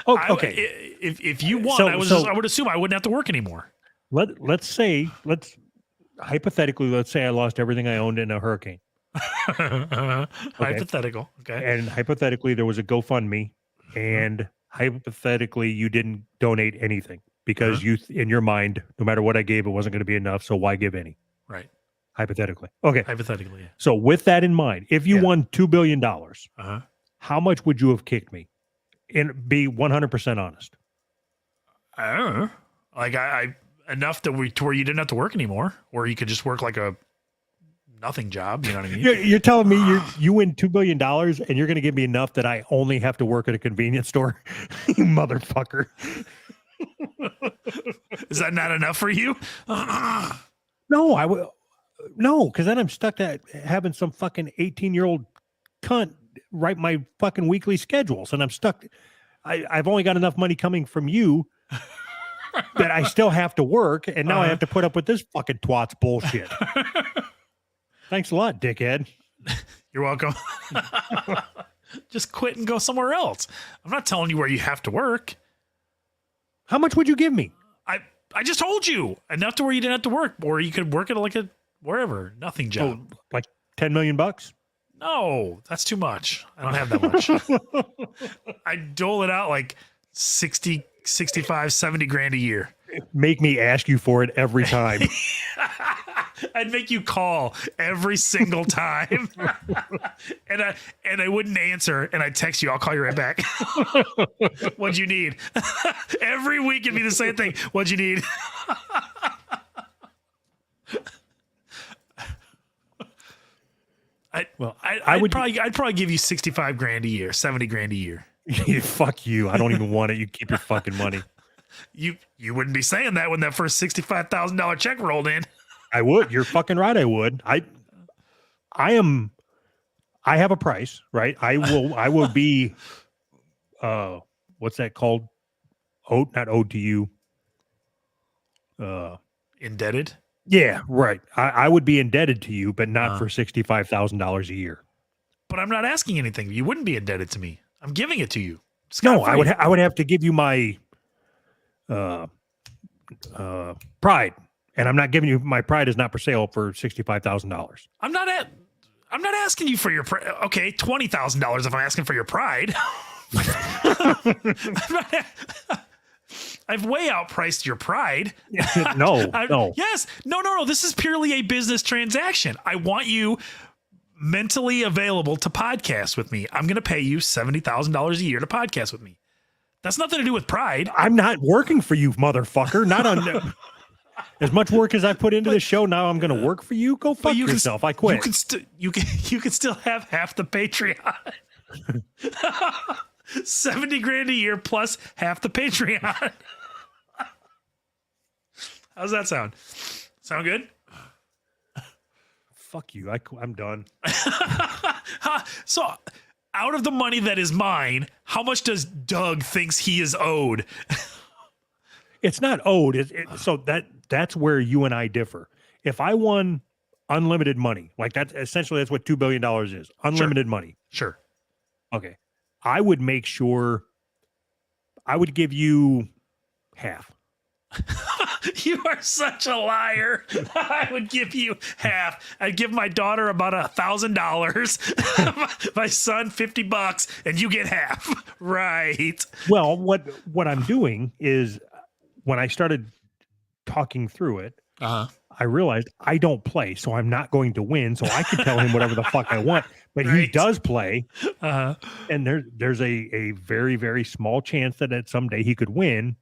Okay. If you won, So- I would assume I wouldn't have to work anymore. Let's hypothetically, let's say I lost everything I owned in a hurricane. Hypothetical. Okay. And hypothetically, there was a GoFundMe, and hypothetically, you didn't donate anything because you, in your mind, no matter what I gave, it wasn't going to be enough. So why give any? Right. Hypothetically. Okay. Hypothetically. Yeah. So with that in mind, if you Yeah. won $2 billion, Uh-huh. how much would you have kicked me? And be 100% honest. I don't know. Like I enough to where you didn't have to work anymore, or you could just work like a nothing job. You know what I mean? You're telling me you win $2 billion and you're going to give me enough that I only have to work at a convenience store? You motherfucker. Is that not enough for you? No, I will. No, because then I'm stuck at having some fucking 18-year-old cunt write my fucking weekly schedules, and I'm stuck. I've only got enough money coming from you that I still have to work, and now I have to put up with this fucking twat's bullshit. Thanks a lot, dickhead. You're welcome. Just quit and go somewhere else. I'm not telling you where you have to work. How much would you give me? I just told you enough to where you didn't have to work, or you could work at like a wherever nothing job. Oh, like $10 million? No, that's too much. I don't have that much. I dole it out like 60, 65, 70 grand a year. Make me ask you for it every time. I'd make you call every single time, and I wouldn't answer, and I'd text you. I'll call you right back. What'd you need? Every week it'd be the same thing. What'd you need? I'd probably give you 65 grand a year, 70 grand a year. Fuck you. I don't even want it. You keep your fucking money. You wouldn't be saying that when that first $65,000 check rolled in. I would. You're fucking right. I would. I have a price, right? I will be, what's that called? Not owed to you. Indebted? Yeah, right. I would be indebted to you, but not for $65,000 a year. But I'm not asking anything. You wouldn't be indebted to me. I'm giving it to you. No, I would have to give you my pride, and I'm not giving you my pride is not for sale for $65,000. I'm not asking you for your pride. Okay, $20,000 if I'm asking for your pride. I've way outpriced your pride. No. Yes. No. This is purely a business transaction. I want you mentally available to podcast with me. I'm going to pay you $70,000 a year to podcast with me. That's nothing to do with pride. I'm not working for you, motherfucker. Not on as much work as I put into this show. Now I'm going to work for you. Go fuck yourself. I quit. You can still have half the Patreon. 70 grand a year plus half the Patreon. How's that sound? Sound good? Fuck you. I'm done. So out of the money that is mine, how much does Doug thinks he is owed? It's not owed. So that's where you and I differ. If I won unlimited money, like that's what $2 billion is. Unlimited money. Sure. Okay. I would make sure I would give you half. You are such a liar. I would give you half. I'd give my daughter about $1,000, my son $50, and you get half. Right. Well, what I'm doing is when I started talking through it, I realized I don't play, so I'm not going to win. So I can tell him whatever the fuck I want, but he does play. And there's a very, very small chance that someday he could win.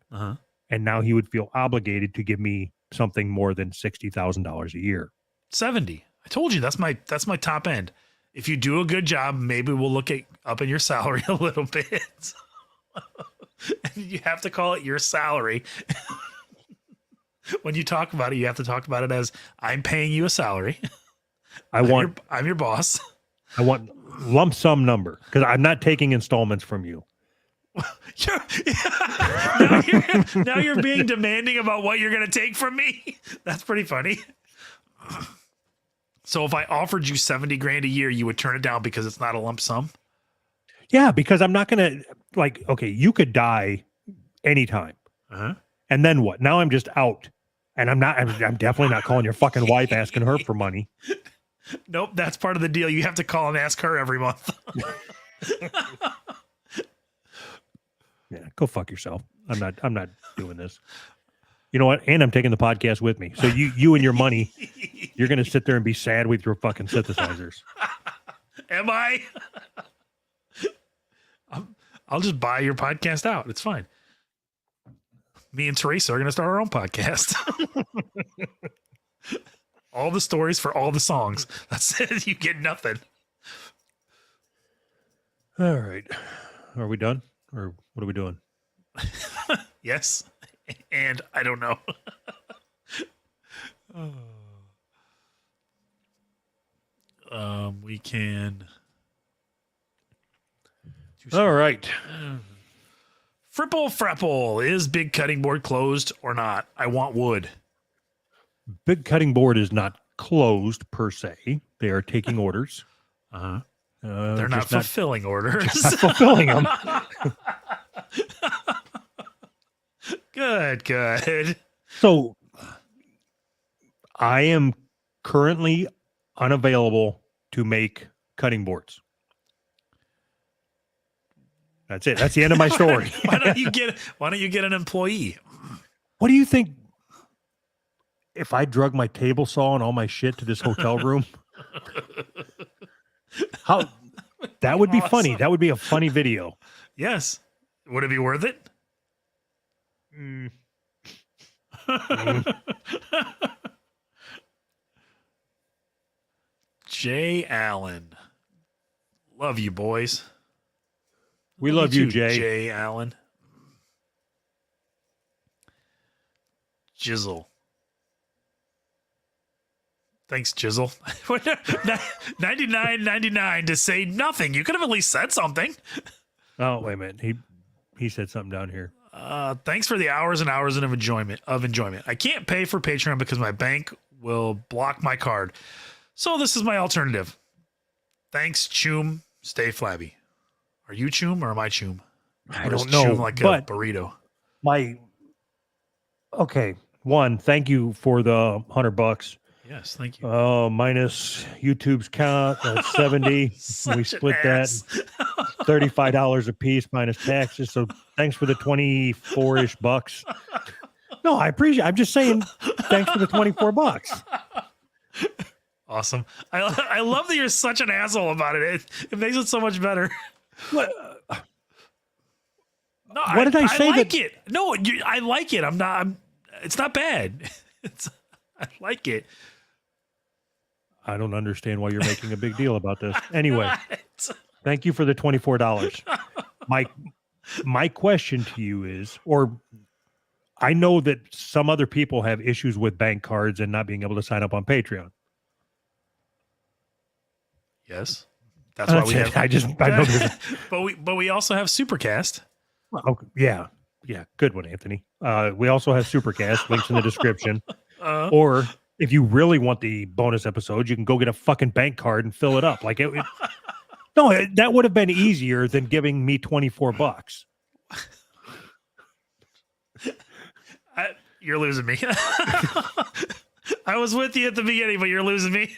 And now he would feel obligated to give me something more than $60,000 a year. 70. I told you that's my top end. If you do a good job, maybe we'll look at upping your salary a little bit. You have to call it your salary. When you talk about it, you have to talk about it as I'm paying you a salary. I'm your boss. I want lump sum number because I'm not taking installments from you. Now you're being demanding about what you're going to take from me. That's pretty funny. So if I offered you 70 grand a year, you would turn it down because it's not a lump sum? Yeah, because I'm not going to okay, you could die anytime. And then what? Now I'm just out. And I'm definitely not calling your fucking wife asking her for money. Nope, that's part of the deal. You have to call and ask her every month. Yeah, go fuck yourself. I'm not doing this. You know what? And I'm taking the podcast with me. So you and your money, you're going to sit there and be sad with your fucking synthesizers. Am I? I'll just buy your podcast out. It's fine. Me and Teresa are going to start our own podcast. All the stories for all the songs. That's it. You get nothing. All right. Are we done? Or what are we doing? Yes. And I don't know. We can. All right. Fripple Frapple. Is Big Cutting Board closed or not? I want wood. Big Cutting Board is not closed per se. They are taking orders. They're not fulfilling orders. Not fulfilling them. Good. So I am currently unavailable to make cutting boards. That's it. That's the end of my story. Why don't you get an employee? What do you think? if I drug my table saw and all my shit to this hotel room, how that would be funny. Awesome. That would be a funny video. Yes. Would it be worth it? Mm. Jay Allen. Love you, boys. We love you, too, Jay. Jay Allen. Jizzle. Thanks, Jizzle. 99.99 to say nothing. You could have at least said something. Oh, wait a minute. He said something down here. Thanks for the hours and hours of enjoyment. I can't pay for Patreon because my bank will block my card. So this is my alternative. Thanks, Choom. Stay flabby. Are you Choom or am I Choom? I Or is don't know. Choom like a But burrito. okay. One, thank you for the $100. Yes, thank you. Minus YouTube's count, that's 70. Such We an split that ass. $35 a piece minus taxes. So thanks for the 24-ish bucks. No, I appreciate. I'm just saying, thanks for the $24. Awesome. I love that you're such an asshole about it. It makes it so much better. What? No, What did I say I like that- it. No, I like it. It's not bad. I like it. I don't understand why you're making a big deal about this. Anyway, What? thank you for the $24. My question to you is, or I know that some other people have issues with bank cards and not being able to sign up on Patreon. Yes. That's why we it. have I know there's but we also have Supercast. oh, yeah. Good one, Anthony. We also have Supercast, links in the description. Or if you really want the bonus episodes, you can go get a fucking bank card and fill it up. Like that would have been easier than giving me $24. You're losing me. I was with you at the beginning, but you're losing me.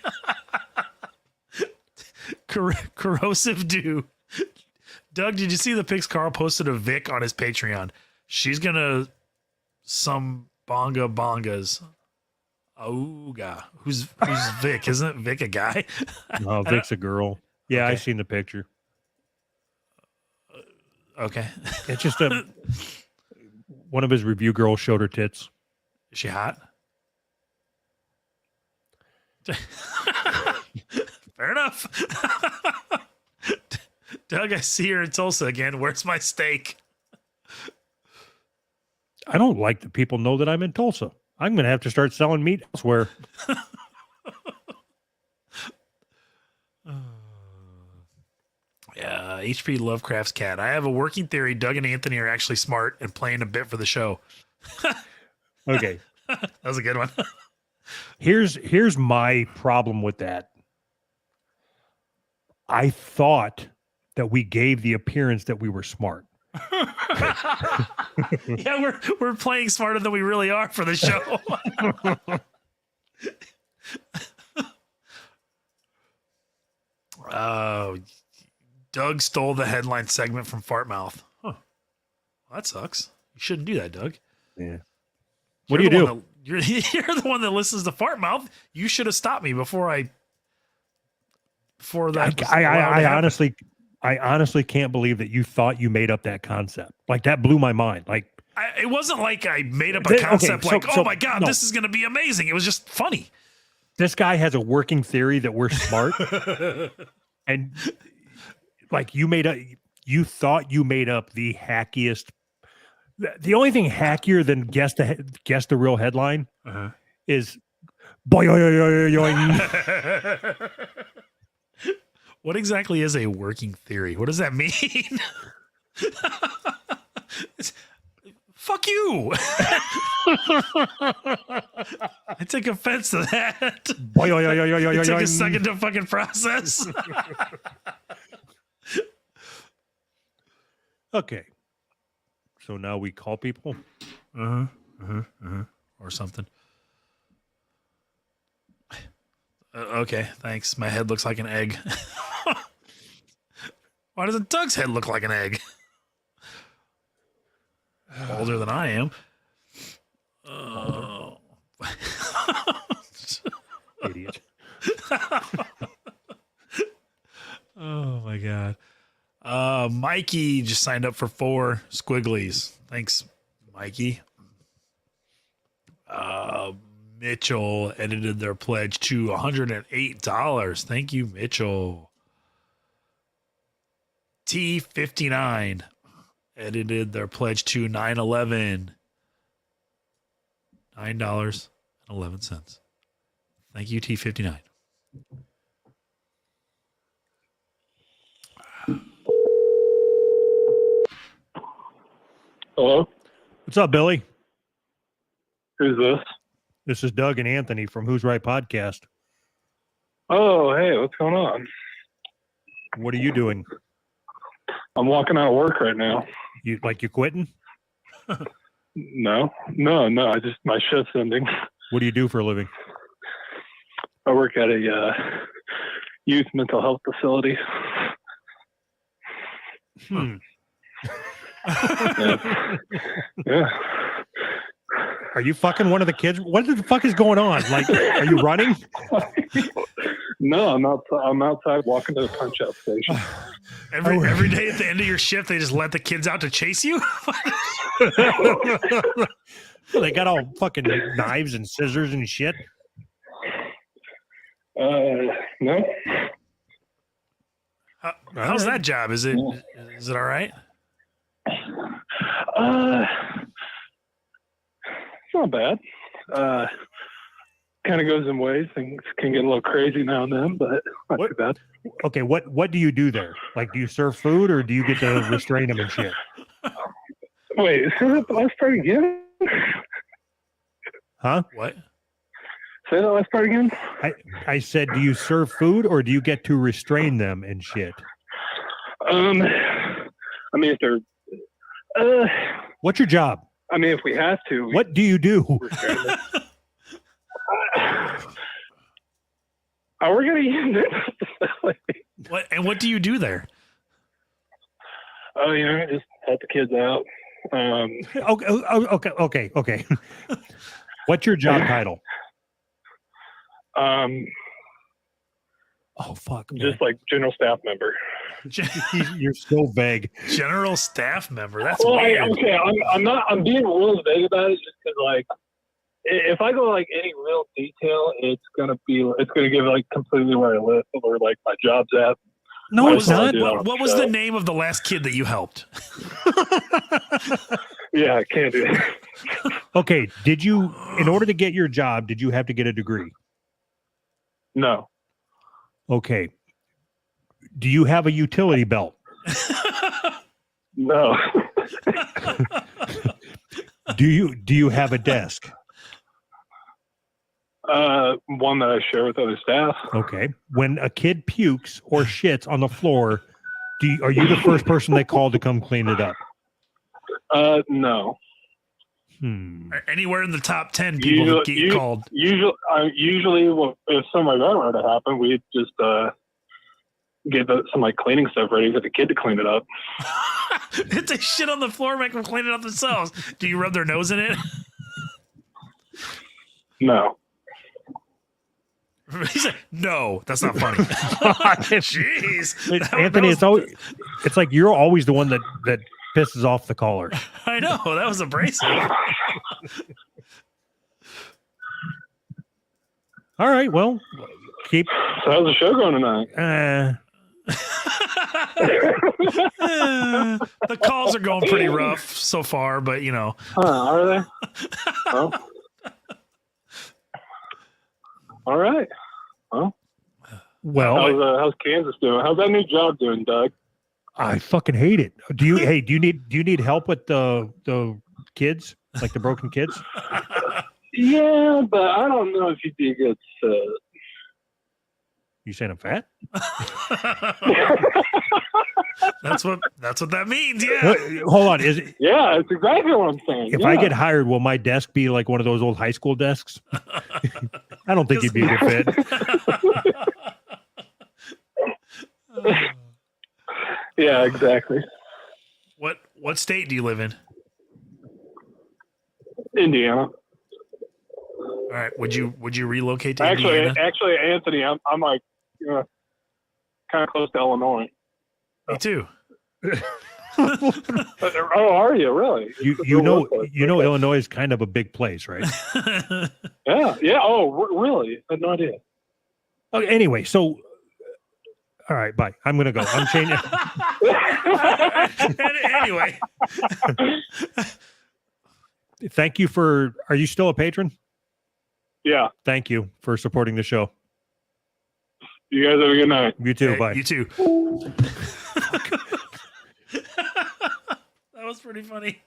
Corrosive Dew. Doug, did you see the pics Carl posted of Vic on his Patreon? She's gonna some bongas. Ooga. Who's Vic? Isn't Vic a guy? No, Vic's a girl. Yeah, Okay. I seen the picture. Okay. It's just one of his review girls showed her tits. Is she hot? Fair enough. Doug, I see her in Tulsa again. Where's my steak? I don't like that people know that I'm in Tulsa. I'm going to have to start selling meat elsewhere. Yeah, HP Lovecraft's cat. I have a working theory. Doug and Anthony are actually smart and playing a bit for the show. Okay. That was a good one. Here's my problem with that. I thought that we gave the appearance that we were smart. Yeah, we're playing smarter than we really are for the show. Oh, Doug stole the headline segment from Fartmouth. Huh. Well, that sucks. You shouldn't do that, Doug. Yeah. What do you do? You're the one that listens to Fartmouth. You should have stopped me before that. was allowed to happen. I honestly can't believe that you thought you made up that concept. Like that blew my mind. Like it wasn't like I made up a Okay, concept so- oh my God, no. this is going to be amazing. It was just funny. this guy has a working theory that we're smart, and like you thought you made up the hackiest. The only thing hackier than guess the real headline is boy. What exactly is a working theory? What does that mean? Fuck you. I take offense to that. It took a second to fucking process. Okay. So now we call people. Or something. Okay, thanks. My head looks like an egg. Why doesn't Doug's head look like an egg? Older than I am. Idiot. Oh my god. Mikey just signed up for 4 squigglies. Thanks, Mikey. Mitchell edited their pledge to $108. Thank you, Mitchell. T59 edited their pledge to $9.11. $9.11. Thank you, T59. Hello? What's up, Billy? Who's this? This is Doug and Anthony from Who's Right Podcast. Oh, hey, what's going on? What are you doing? I'm walking out of work right now. You quitting? No. My shift's ending. What do you do for a living? I work at a youth mental health facility. Yeah. Are you fucking one of the kids? What the fuck is going on? Like, are you running? No, I'm outside walking to the punch-out station. Every day at the end of your shift, they just let the kids out to chase you? They got all fucking knives and scissors and shit. No. How's that job? Is it all right? It's not bad. Kind of goes in waves. Things can get a little crazy now and then, but not too bad. Okay, what do you do there? Like, do you serve food or do you get to restrain them and shit? Wait, say that last part again? Huh? What? Say that last part again? I said, do you serve food or do you get to restrain them and shit? I mean, if they're, What's your job? I mean, if we have to. What do you do? I work at a unit. What do you do there? Oh, just help the kids out. Okay. What's your job title? Oh fuck! Man. Just like general staff member. You're so vague. General staff member. That's Well, weird. I'm being real vague about it just because, like, if I go like any real detail, it's gonna give like completely where I live or like my job's at. No, What it's was, not. what was the name of the last kid that you helped? Yeah, I can't do that. Okay, in order to get your job, did you have to get a degree? No. Okay. Do you have a utility belt? No. Do you have a desk? One that I share with other staff. Okay. When a kid pukes or shits on the floor, are you the first person they call to come clean it up? No. Anywhere in the top 10 people that get called. Usually, if something like that were to happen, we'd just get some like cleaning stuff ready for the kid to clean it up. If they shit on the floor, make them clean it up themselves. Do you rub their nose in it? No. He said, no, that's not funny. Jeez. Anthony, it's like you're always the one that pisses off the caller. I know, that was abrasive. All right, well, keep. So how's the show going tonight? The calls are going pretty rough so far, but Are they? Well, all right. Well, how's Kansas doing? How's that new job doing, Doug? I fucking hate it. Do you need help with the kids, like the broken kids? Yeah, but I don't know if you'd be a good fit. You saying I'm fat? That's what that means. Yeah. Hold on. Is it? Yeah, it's exactly what I'm saying. If I get hired, will my desk be like one of those old high school desks? I don't think you'd be a good fit. Yeah, exactly. What state do you live in? Indiana. All right. Would you relocate to Actually, Indiana? Anthony, I'm like kind of close to Illinois. Me too. Oh, are you really? You know Illinois is kind of a big place, right? Yeah. Oh, really? I had no idea. Okay, anyway, so all right, bye. I'm gonna go. I'm changing. Anyway, Thank you for. Are you still a patron? Yeah. Thank you for supporting the show. You guys have a good night. You too. hey, Bye. you too. That was pretty funny.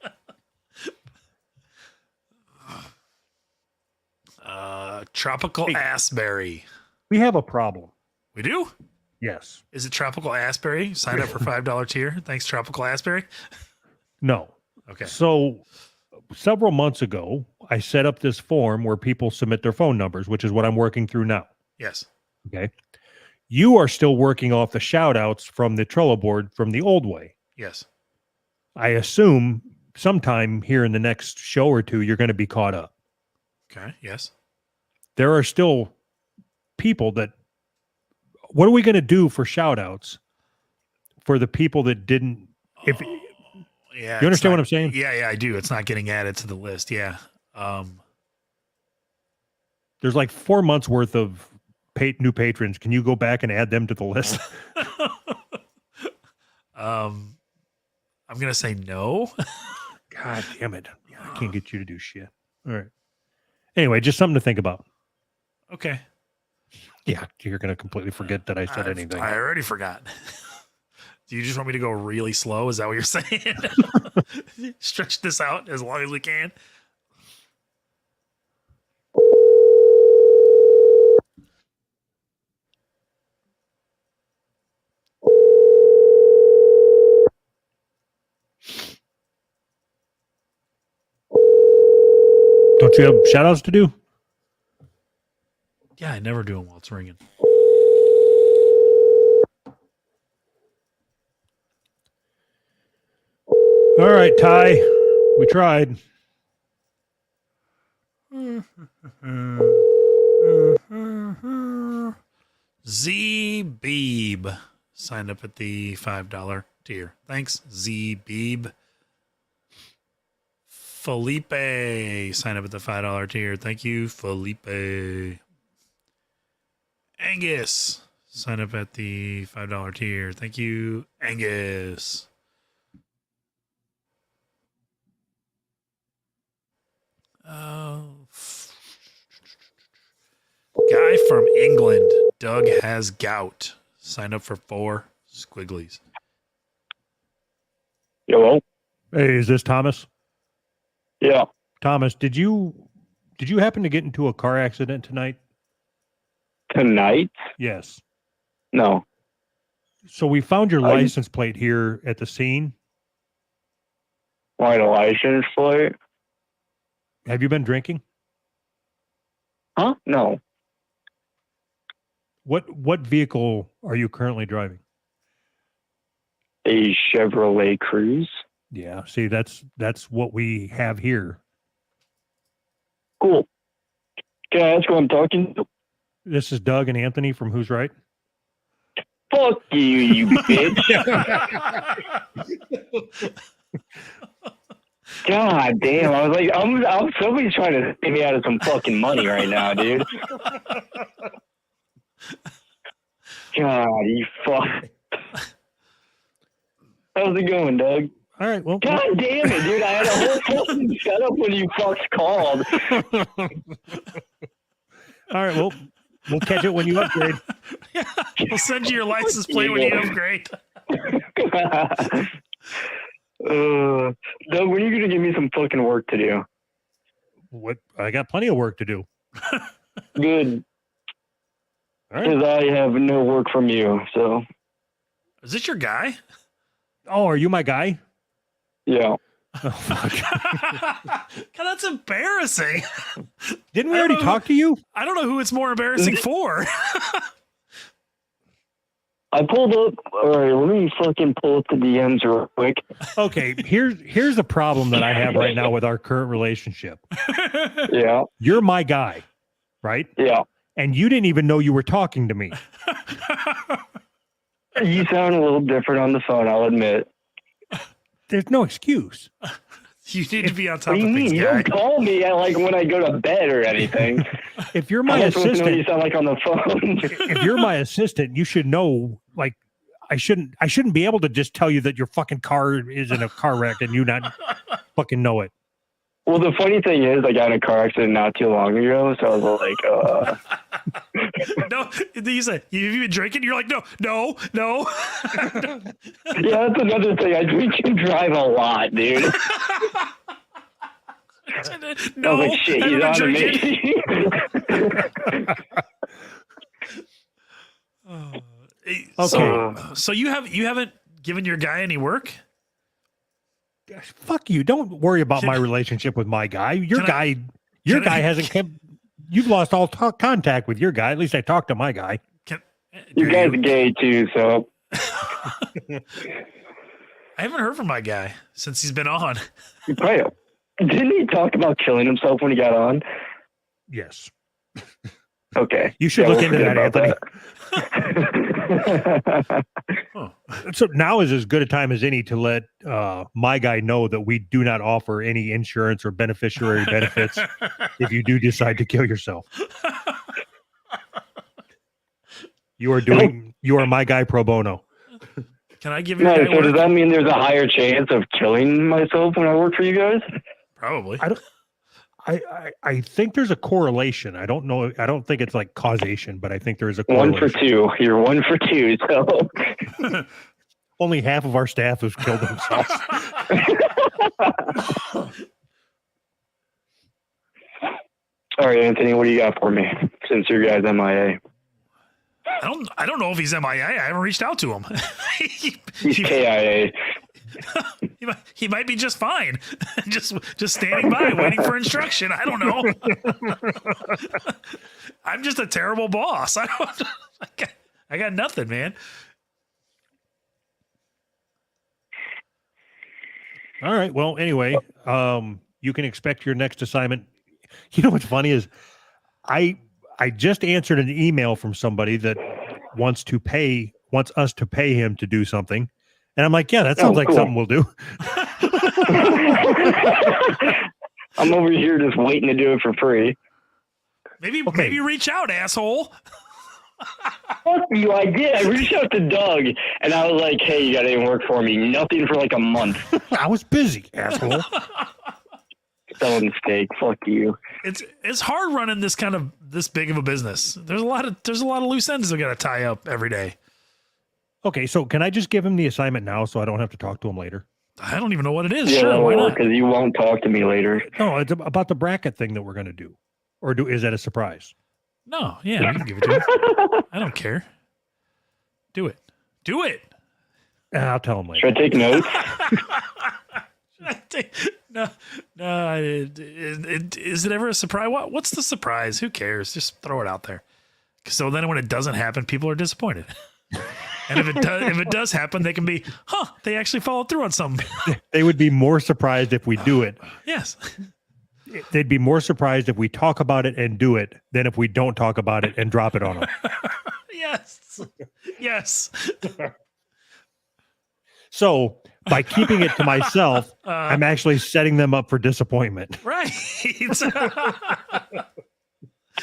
Tropical Assberry. We have a problem. We do? Yes. Is it Tropical Assberry? Sign up for $5 tier. Thanks, Tropical Assberry. No. Okay. So several months ago, I set up this form where people submit their phone numbers, which is what I'm working through now. Yes. Okay. You are still working off the shout outs from the Trello board from the old way. Yes. I assume sometime here in the next show or two, you're going to be caught up. Okay. Yes. There are still people that, what are we going to do for shout outs for the people that didn't? If Yeah. you understand what I'm saying? Yeah, I do. It's not getting added to the list. Yeah. There's like 4 months worth of new patrons. Can you go back and add them to the list? I'm gonna say no. God damn it. Yeah, I can't get you to do shit. All right. Anyway, just something to think about. Okay. Yeah, you're going to completely forget that I said anything. I already forgot. Do you just want me to go really slow? Is that what you're saying? Stretch this out as long as we can. Don't you have shout outs to do? Yeah, I never do them while it's ringing. All right, Ty. We tried. Z Beeb signed up at the $5 tier. Thanks, Z Beeb. Felipe signed up at the $5 tier. Thank you, Felipe. Angus signed up at the $5 tier. Thank you, Angus. Guy from England, Doug has gout. Signed up for 4 squigglies. Hello? Hey, is this Thomas? Yeah. Thomas, did you happen to get into a car accident tonight? Tonight? Yes. No. So we found your license plate here at the scene. My license plate? Have you been drinking? Huh? No. What vehicle are you currently driving? A Chevrolet Cruze. Yeah, see, that's what we have here. Cool. Can I ask who I'm talking to? This is Doug and Anthony from Who's Right. Fuck you, you bitch. God damn. I was like, I'm somebody's trying to take me out of some fucking money right now, dude. God, you fuck. How's it going, Doug? All right, well. God damn it, dude. I had a whole fucking setup when you fucks called. All right, well, we'll catch it when you upgrade. We'll send you your license plate when you upgrade. Doug, when are you going to give me some fucking work to do? What? I got plenty of work to do. Good. All right. Because I have no work from you, so. Is this your guy? Oh, are you my guy? Yeah. Oh, fuck. God, that's embarrassing. Didn't we already talk to you? I don't know who it's more embarrassing for. I pulled up. All right, let me fucking pull up the DMs real quick. Okay, here's the problem that I have right now with our current relationship. Yeah. You're my guy. right? Yeah. And you didn't even know you were talking to me. You sound a little different on the phone, I'll admit. There's no excuse. You need to be on What top do you of things, mean? You guy. don't call me at like when I go to bed or anything. If you're I'm my not supposed to know what you assistant, sound like on the phone. if you're my assistant, you should know. Like, I shouldn't be able to just tell you that your fucking car is in a car wreck and you not fucking know it. Well, the funny thing is, I got in a car accident not too long ago, so I was like, No, you say, you've been drinking? You're like, no. yeah, that's another thing. I drink and drive a lot, dude. No, I was like, shit, haven't he's been on to drinking. me. So you haven't given your guy any work? Fuck you. Don't worry about my relationship with my guy. Your Can I- guy hasn't kept. You've lost all contact with your guy. At least I talked to my guy. You guys are gay too, so. I haven't heard from my guy since he's been on. Right. Didn't he talk about killing himself when he got on? Yes. Okay. You should look into that, Anthony. Anthony. So now is as good a time as any to let my guy know that we do not offer any insurance or beneficiary benefits if you do decide to kill yourself. You are my guy pro bono. Can I give you No, a guy so does work? that mean there's a higher chance of killing myself when I work for you guys? Probably. I think there's a correlation. I don't know. I don't think it's like causation, but I think there is a One correlation. for two. You're 1 for 2, so. Only half of our staff has killed themselves. All right, Anthony, what do you got for me since your guy's MIA? I don't know if he's MIA. I haven't reached out to him. He's KIA. He might be just fine. just standing by waiting for instruction. I don't know. I'm just a terrible boss. I got nothing, man. All right. Well, anyway, you can expect your next assignment. You know what's funny is I just answered an email from somebody that wants us to pay him to do something. And I'm like, yeah, that sounds like cool. something we'll do. I'm over here just waiting to do it for free. Maybe reach out, asshole. Fuck you, I did. I reached out to Doug and I was like, hey, you got any work for me? Nothing for like a month. I was busy, asshole. Spelling mistake. Fuck you. It's hard running this big of a business. There's a lot of loose ends I got to tie up every day. Okay, so can I just give him the assignment now so I don't have to talk to him later? I don't even know what it is. Yeah, Sure, why not? because you won't talk to me later. No, it's about the bracket thing that we're going to do. Or is that a surprise? No, yeah, you can give it to him. I don't care. Do it. I'll tell him later. Should I take notes? No. Is it ever a surprise? What's the surprise? Who cares? Just throw it out there. So then when it doesn't happen, people are disappointed. And if it does happen, they can be, they actually followed through on something. They would be more surprised if we do it. Yes. They'd be more surprised if we talk about it and do it than if we don't talk about it and drop it on them. Yes. So by keeping it to myself, I'm actually setting them up for disappointment. Right.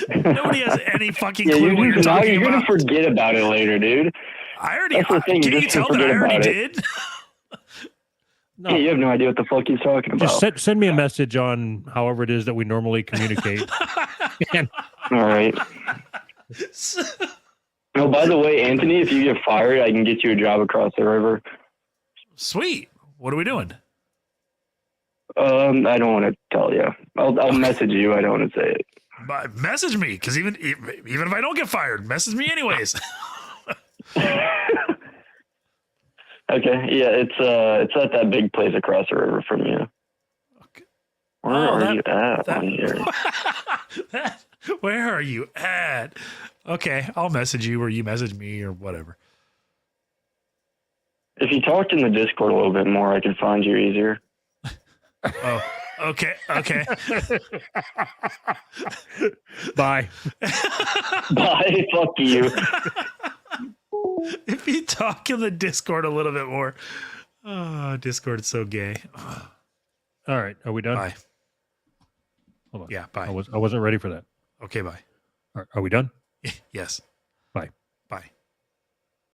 Nobody has any fucking Yeah, clue what you're talking you're about. gonna forget about it later, dude. I already. That's the thing, Can you you just tell that forget I already about it. did? No, Yeah, you have no idea what the fuck he's talking about. just send me a message on however it is that we normally communicate. And All right. Oh, by the way, Anthony, if you get fired, I can get you a job across the river. Sweet. What are we doing? I don't want to tell you. I'll message you. I don't want to say it. But message me, because even if I don't get fired, message me anyways. Okay. Yeah, it's at that big place across the river from you. Okay. Where are you at on here? Where are you at? Okay, I'll message you or you message me or whatever. If you talked in the Discord a little bit more, I could find you easier. Okay. Okay. Bye. Bye. Fuck you. If you talk in the Discord a little bit more. Oh, Discord's so gay. All right. Are we done? Bye. Hold on. Yeah, I bye. wasn't ready for that. Okay, bye. Are we done? Yes. Bye. Bye.